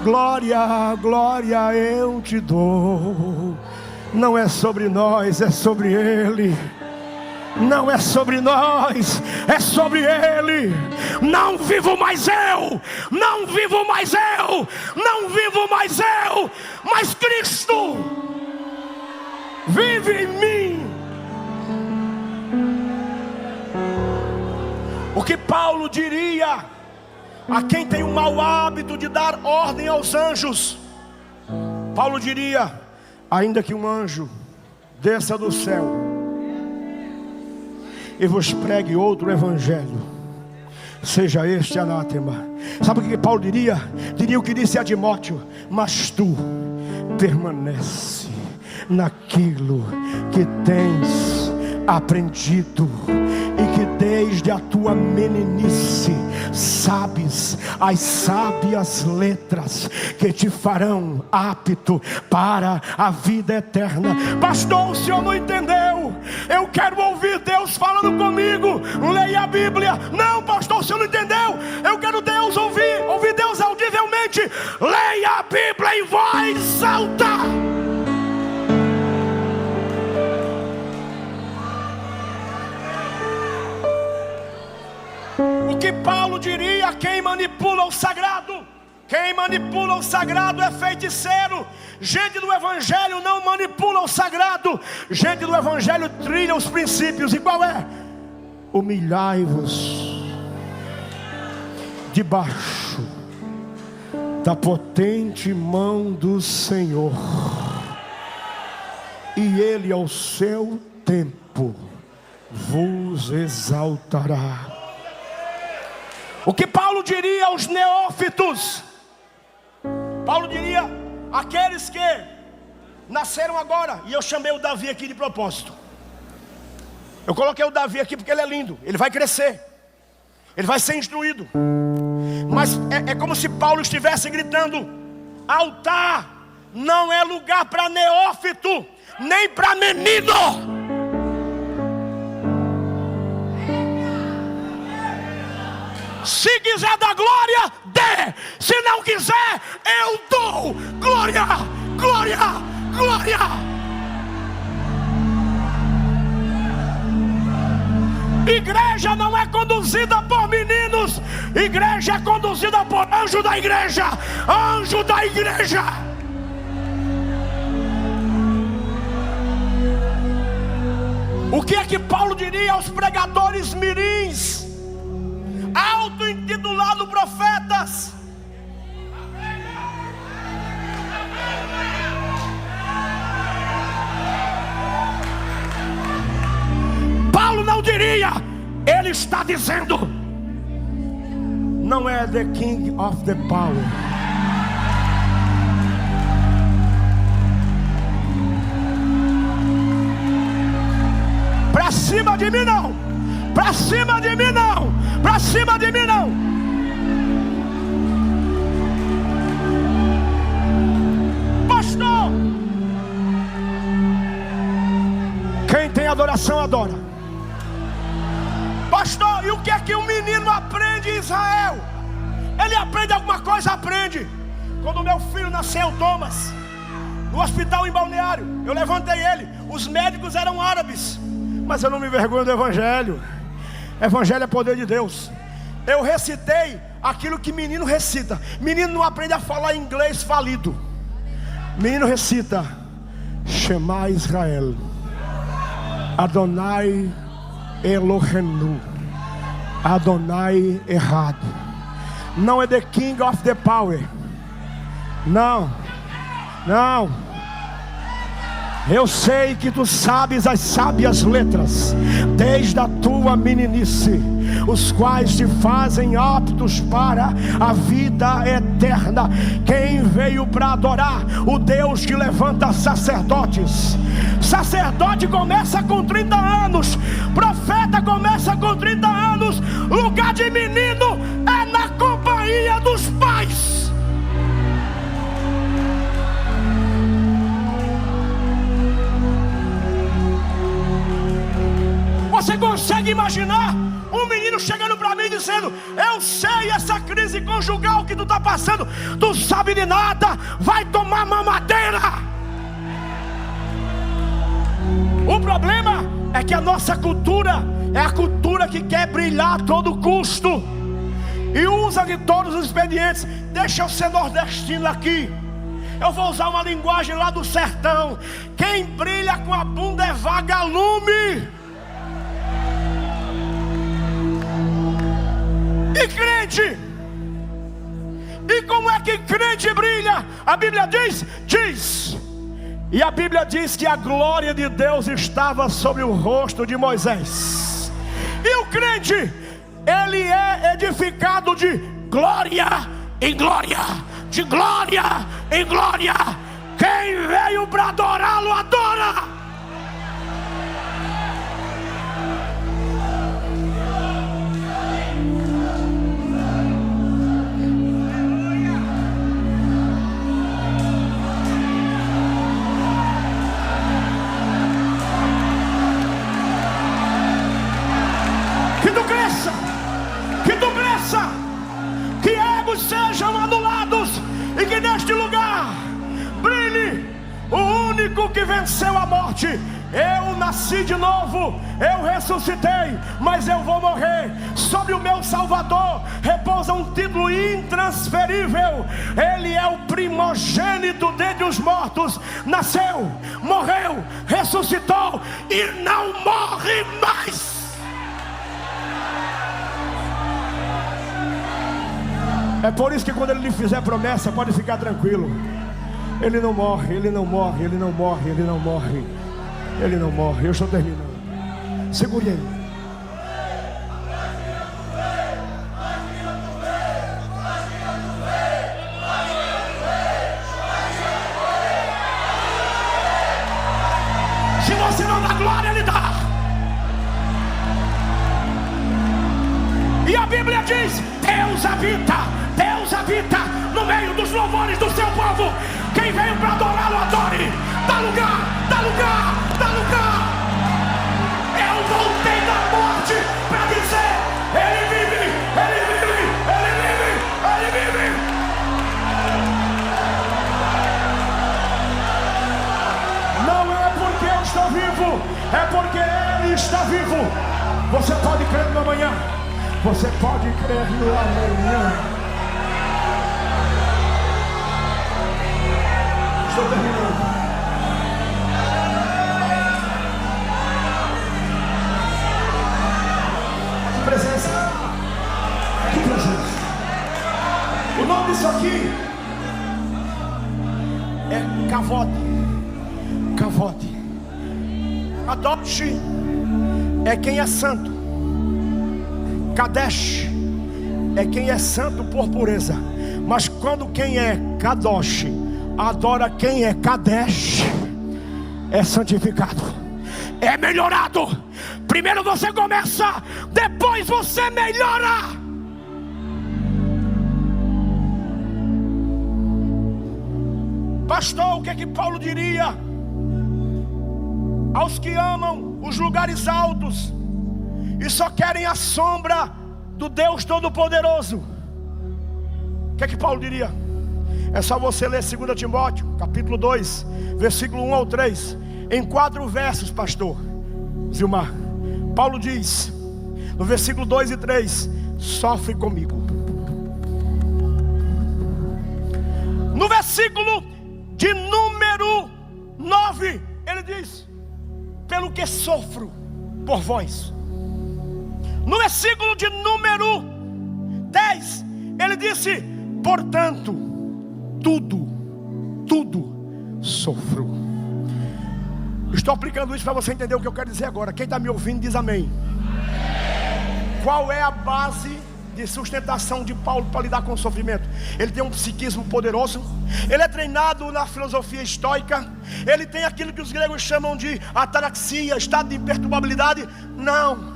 Glória, glória eu te dou. Não é sobre nós, é sobre Ele. Não é sobre nós, é sobre Ele. Não vivo mais eu, não vivo mais eu, não vivo mais eu, mas Cristo vive em mim. O que Paulo diria a quem tem o mau hábito de dar ordem aos anjos? Paulo diria: ainda que um anjo desça do céu e vos pregue outro evangelho, seja este anátema. Sabe o que Paulo diria? Diria o que disse a Timóteo: mas tu permanece naquilo que tens aprendido, e que desde a tua meninice sabes as sábias letras que te farão apto para a vida eterna. Pastor, o senhor não entendeu. Eu quero ouvir Deus falando comigo. Leia a Bíblia. Não, pastor, o senhor não entendeu. Eu quero Deus ouvir Deus audivelmente. Leia a Bíblia em voz alta. O que Paulo diria a quem manipula o sagrado? Quem manipula o sagrado é feiticeiro. Gente do Evangelho não manipula o sagrado. Gente do Evangelho trilha os princípios. E qual é? Humilhai-vos debaixo da potente mão do Senhor, e Ele ao seu tempo vos exaltará. O que Paulo diria aos neófitos? Paulo diria àqueles que nasceram agora. E eu chamei o Davi aqui de propósito. Eu coloquei o Davi aqui porque ele é lindo. Ele vai crescer, ele vai ser instruído. Mas é como se Paulo estivesse gritando: altar não é lugar para neófito, nem para menino. Se quiser dar glória, dê. Se não quiser, eu dou. Glória, glória, glória. Igreja não é conduzida por meninos. Igreja é conduzida por anjo da igreja. Anjo da igreja. O que é que Paulo diria aos pregadores mirins, auto-intitulado profetas? Paulo não diria, ele está dizendo: não é the king of the power. Pra cima de mim não. Pra cima de mim não. Pra cima de mim não. Pastor, quem tem adoração adora. Pastor, e o que é que um menino aprende em Israel? Ele aprende alguma coisa? Aprende. Quando meu filho nasceu, Thomas, no hospital em Balneário, eu levantei ele. Os médicos eram árabes, mas eu não me envergonho do Evangelho. Evangelho é poder de Deus. Eu recitei aquilo que menino recita. Menino não aprende a falar inglês falido. Menino recita: Shema Israel, Adonai Elohenu, Adonai Errad. Não é the king of the power. Não, não. Eu sei que tu sabes as sábias letras desde a tua meninice, os quais te fazem aptos para a vida eterna. Quem veio para adorar o Deus que levanta sacerdotes? Sacerdote começa com 30 anos, profeta começa com 30 anos. Lugar de menino é na companhia dos pais. Você consegue imaginar um menino chegando para mim dizendo: eu sei essa crise conjugal que tu está passando, tu sabe de nada, vai tomar mamadeira. O problema é que a nossa cultura é a cultura que quer brilhar a todo custo e usa de todos os expedientes. Deixa eu ser nordestino aqui. Eu vou usar uma linguagem lá do sertão. Quem brilha com a bunda é vagalume. E crente? E como é que crente brilha? A Bíblia diz. E a Bíblia diz que a glória de Deus estava sobre o rosto de Moisés. E o crente, ele é edificado de glória em glória, de glória em glória. Quem veio para adorá-lo, adora. Que egos sejam anulados e que neste lugar brilhe o único que venceu a morte. Eu nasci de novo, eu ressuscitei, mas eu vou morrer. Sobre o meu Salvador repousa um título intransferível. Ele é o primogênito dentre os mortos. Nasceu, morreu, ressuscitou e não morre mais. É por isso que quando ele lhe fizer promessa, pode ficar tranquilo. Ele não morre, ele não morre, ele não morre, ele não morre. Ele não morre. Eu estou terminando. Segure aí. Se você não dá glória, ele dá. E a Bíblia diz: Deus habita no meio dos louvores do seu povo. Quem veio para adorá-lo, adore. Dá lugar, dá lugar, dá lugar. Eu voltei da morte para dizer: Ele vive, Ele vive, Ele vive, Ele vive. Não é porque eu estou vivo, é porque Ele está vivo. Você pode crer no amanhã. Você pode crer no amanhã. Estou terminando. Que presença. Que presença. O nome disso aqui é Kavod. Kavod. Kadosh é quem é santo. Kadesh é quem é santo por pureza. Mas quando quem é Kadosh adora quem é Kadesh, é santificado, é melhorado. Primeiro você começa, depois você melhora. Pastor, o que é que Paulo diria aos que amam os lugares altos e só querem a sombra do Deus Todo-Poderoso? O que é que Paulo diria? É só você ler 2 Timóteo, capítulo 2, versículo 1 ao 3. Em 4 versos, pastor Zilmar, Paulo diz, no versículo 2 e 3, sofre comigo. No versículo de número 9, ele diz, pelo que sofro por vós. No versículo de número 10, ele disse, portanto, tudo sofro. Estou aplicando isso para você entender o que eu quero dizer agora. Quem está me ouvindo diz amém. Qual é a base de sustentação de Paulo para lidar com o sofrimento? Ele tem um psiquismo poderoso. Ele é treinado na filosofia estoica. Ele tem aquilo que os gregos chamam de ataraxia, estado de imperturbabilidade. Não,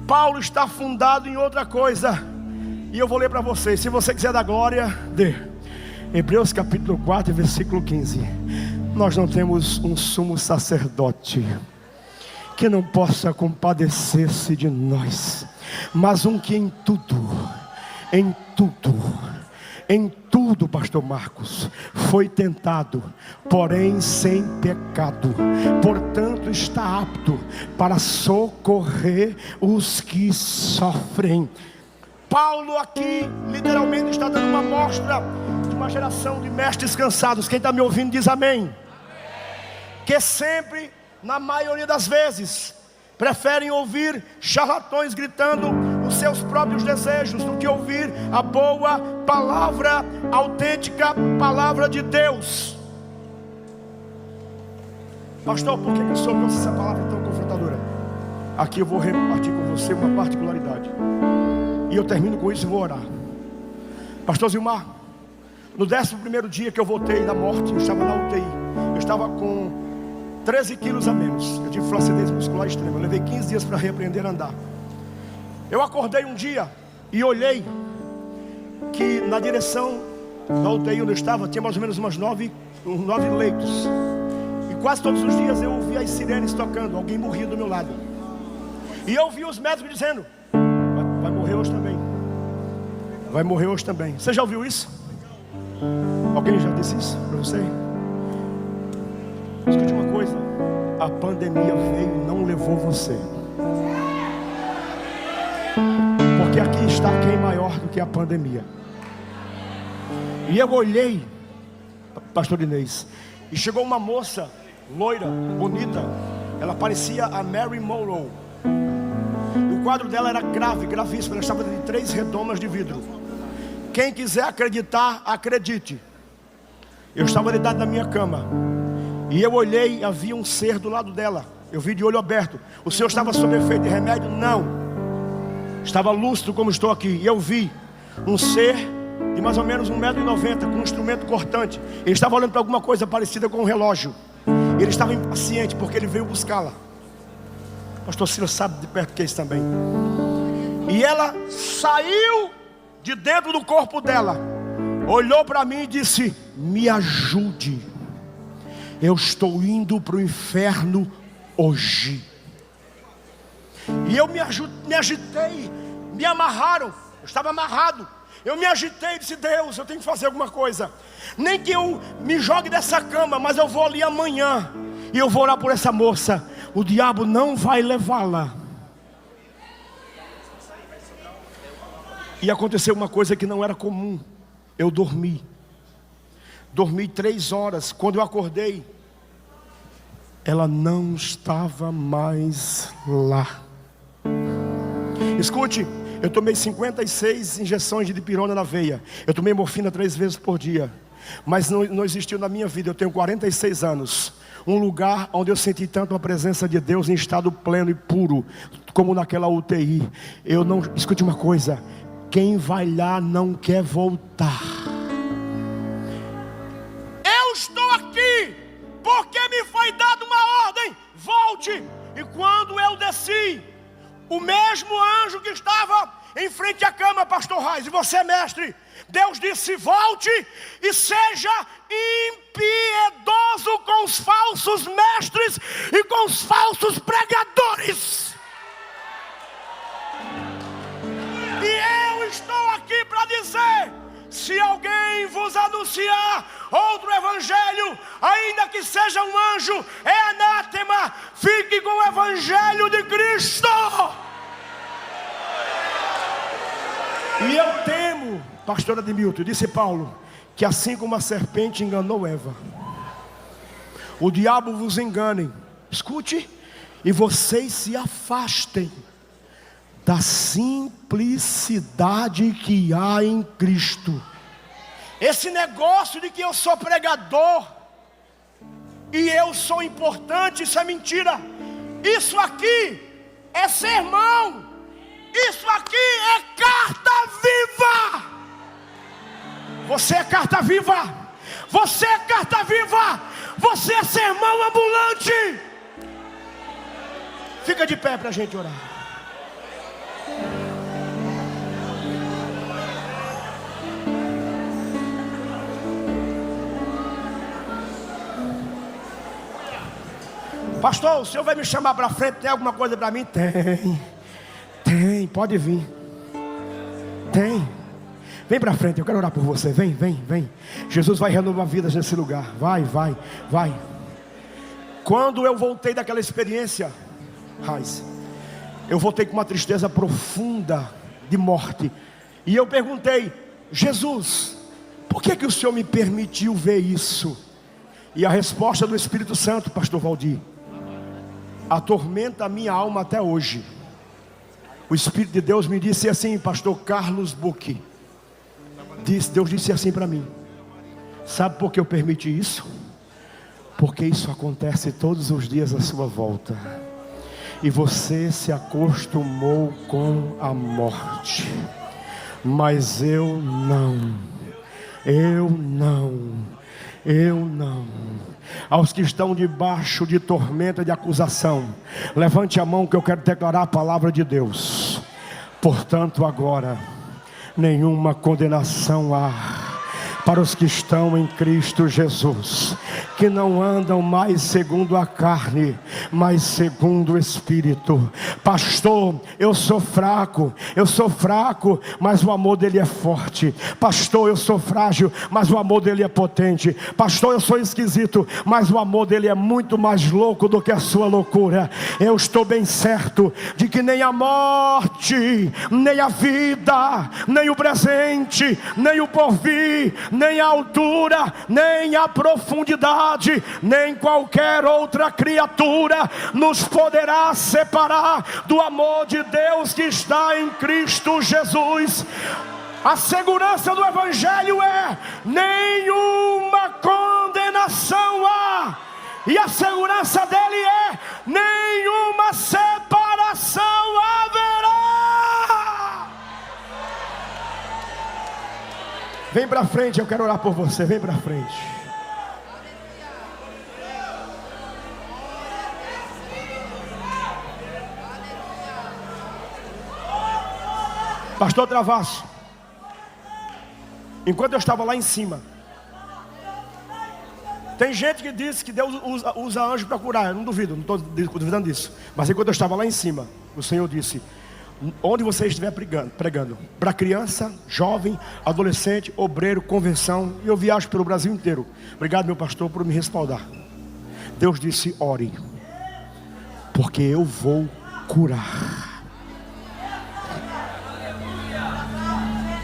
Paulo está fundado em outra coisa. E eu vou ler para vocês. Se você quiser dar glória, dê. Hebreus capítulo 4, versículo 15. Nós não temos um sumo sacerdote que não possa compadecer-se de nós, mas um que em tudo Em tudo, pastor Marcos, foi tentado, porém sem pecado. Portanto, está apto para socorrer os que sofrem. Paulo aqui, literalmente, está dando uma amostra de uma geração de mestres cansados. Quem está me ouvindo diz amém. Que sempre, na maioria das vezes, preferem ouvir charlatões gritando os seus próprios desejos do que ouvir a boa palavra, autêntica palavra de Deus. Pastor, por que o senhor trouxe essa palavra tão confrontadora? Aqui eu vou repartir com você uma particularidade, e eu termino com isso e vou orar. Pastor Zilmar, no 11º dia que eu voltei da morte, eu estava na UTI. Eu estava com 13 quilos a menos. Eu tive flacidez muscular extrema. Eu levei 15 dias para reaprender a andar. Eu acordei um dia e olhei que na direção da UTI onde eu estava tinha mais ou menos uns 9 leitos. E quase todos os dias eu ouvia as sirenes tocando. Alguém morria do meu lado. E eu ouvi os médicos dizendo: vai morrer hoje também. Vai morrer hoje também. Você já ouviu isso? Alguém já disse isso para você? Escute uma coisa: a pandemia veio e não levou você. Porque aqui está quem maior do que a pandemia. E eu olhei, pastor Inês, e chegou uma moça loira, bonita. Ela parecia a Mary Monroe. E o quadro dela era grave, gravíssimo. Ela estava de 3 redomas de vidro. Quem quiser acreditar, acredite. Eu estava deitado na minha cama, e eu olhei, havia um ser do lado dela. Eu vi de olho aberto. O senhor estava sob efeito de remédio? Não. Estava lúcido como estou aqui. E eu vi um ser de mais ou menos 1,90 m, com um instrumento cortante. Ele estava olhando para alguma coisa parecida com um relógio. Ele estava impaciente porque ele veio buscá-la. Pastor Silas sabe de perto que é isso também. E ela saiu de dentro do corpo dela, olhou para mim e disse: me ajude, eu estou indo para o inferno hoje. E eu me agitei, me amarraram, eu estava amarrado. Eu me agitei e disse: Deus, eu tenho que fazer alguma coisa. Nem que eu me jogue dessa cama, mas eu vou ali amanhã e eu vou orar por essa moça. O diabo não vai levá-la. E aconteceu uma coisa que não era comum. Eu dormi 3 horas. Quando eu acordei, ela não estava mais lá. Escute, eu tomei 56 injeções de dipirona na veia. Eu tomei morfina 3 vezes por dia. Mas não existiu na minha vida, eu tenho 46 anos, um lugar onde eu senti tanto a presença de Deus em estado pleno e puro, como naquela UTI. Escute uma coisa: quem vai lá não quer voltar. Eu estou aqui porque me foi dada uma ordem: volte. E quando eu desci, o mesmo anjo que estava em frente à cama, pastor Reis, e você, mestre, Deus disse: volte e seja impiedoso com os falsos mestres e com os falsos pregadores. E eu estou aqui para dizer: se alguém vos anunciar outro evangelho, ainda que seja um anjo, é anátema. Fique com o evangelho de Cristo. E eu temo, pastor Admilton, disse Paulo, que assim como a serpente enganou Eva, o diabo vos engane. Escute, e vocês se afastem da simplicidade que há em Cristo. Esse negócio de que eu sou pregador e eu sou importante, isso é mentira. Isso aqui é sermão. Isso aqui é carta viva. Você é carta viva. Você é carta viva. Você é sermão ambulante. Fica de pé para a gente orar. Pastor, o senhor vai me chamar para frente? Tem alguma coisa para mim? Tem, pode vir. Tem. Vem para frente, eu quero orar por você. Vem, vem, vem. Jesus vai renovar vidas nesse lugar. Vai, vai, vai. Quando eu voltei daquela experiência, Raiz, eu voltei com uma tristeza profunda de morte. E eu perguntei: Jesus, por que o Senhor me permitiu ver isso? E a resposta do Espírito Santo, pastor Valdir, atormenta a minha alma até hoje. O Espírito de Deus me disse assim, pastor Carlos Bucchi, Deus disse assim para mim: sabe por que eu permiti isso? Porque isso acontece todos os dias à sua volta, e você se acostumou com a morte, mas eu não. Aos que estão debaixo de tormenta de acusação, levante a mão que eu quero declarar a palavra de Deus. Portanto agora, nenhuma condenação há para os que estão em Cristo Jesus, que não andam mais segundo a carne, mas segundo o Espírito. Pastor, eu sou fraco, mas o amor dele é forte. Pastor, eu sou frágil, mas o amor dele é potente. Pastor, eu sou esquisito, mas o amor dele é muito mais louco do que a sua loucura. Eu estou bem certo de que nem a morte, nem a vida, nem o presente, nem o porvir, nem a altura, nem a profundidade, nem qualquer outra criatura nos poderá separar do amor de Deus que está em Cristo Jesus. A segurança do Evangelho é: nenhuma condenação há, e a segurança dele é: nenhuma separação haverá. Vem para frente, eu quero orar por você. Vem para frente. Pastor Travasso, enquanto eu estava lá em cima, tem gente que diz que Deus usa anjo para curar. Eu não duvido, não estou duvidando disso. Mas enquanto eu estava lá em cima, o Senhor disse: onde você estiver pregando, para criança, jovem, adolescente, obreiro, convenção, e eu viajo pelo Brasil inteiro. Obrigado, meu pastor, por me respaldar. Deus disse: ore, porque eu vou curar.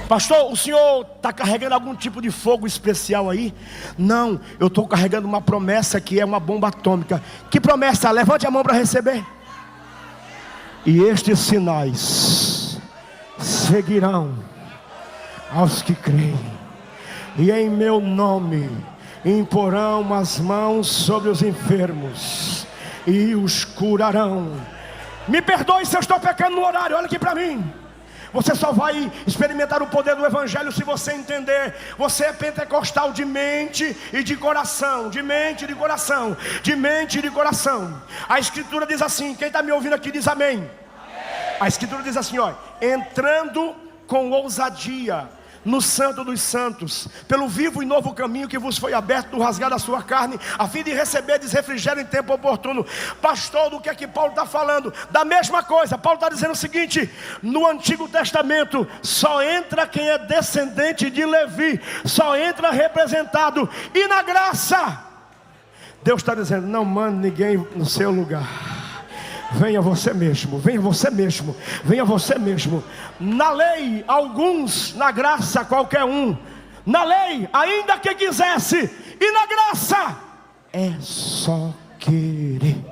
Pastor, o senhor está carregando algum tipo de fogo especial aí? Não, eu estou carregando uma promessa que é uma bomba atômica. Que promessa? Levante a mão para receber. E estes sinais seguirão aos que creem, e em meu nome imporão as mãos sobre os enfermos e os curarão. Me perdoe se eu estou pecando no horário, olha aqui para mim. Você só vai experimentar o poder do Evangelho se você entender. Você é pentecostal de mente e de coração. De mente e de coração. De mente e de coração. A Escritura diz assim, quem está me ouvindo aqui diz amém. Amém. A Escritura diz assim, ó: entrando com ousadia no Santo dos Santos, pelo vivo e novo caminho que vos foi aberto do rasgar da sua carne, a fim de receberdes refrigério em tempo oportuno. Pastor, do que é que Paulo está falando? Da mesma coisa. Paulo está dizendo o seguinte: no Antigo Testamento só entra quem é descendente de Levi, só entra representado. E na graça, Deus está dizendo: não mande ninguém no seu lugar. Venha você mesmo, venha você mesmo, venha você mesmo. Na lei, alguns; na graça, qualquer um. Na lei, ainda que quisesse; e na graça, é só querer.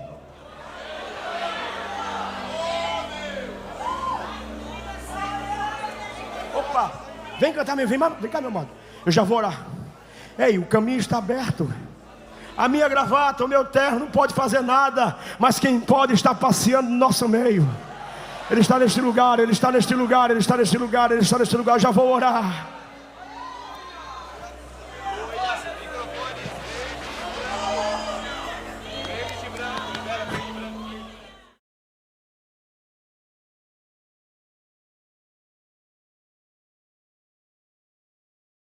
Opa, vem cantar, vem cá, meu amado. Eu já vou orar. Ei, o caminho está aberto. A minha gravata, o meu terno não pode fazer nada, mas quem pode está passeando no nosso meio. Ele está neste lugar, Ele está neste lugar, Ele está neste lugar, Ele está neste lugar. Eu já vou orar.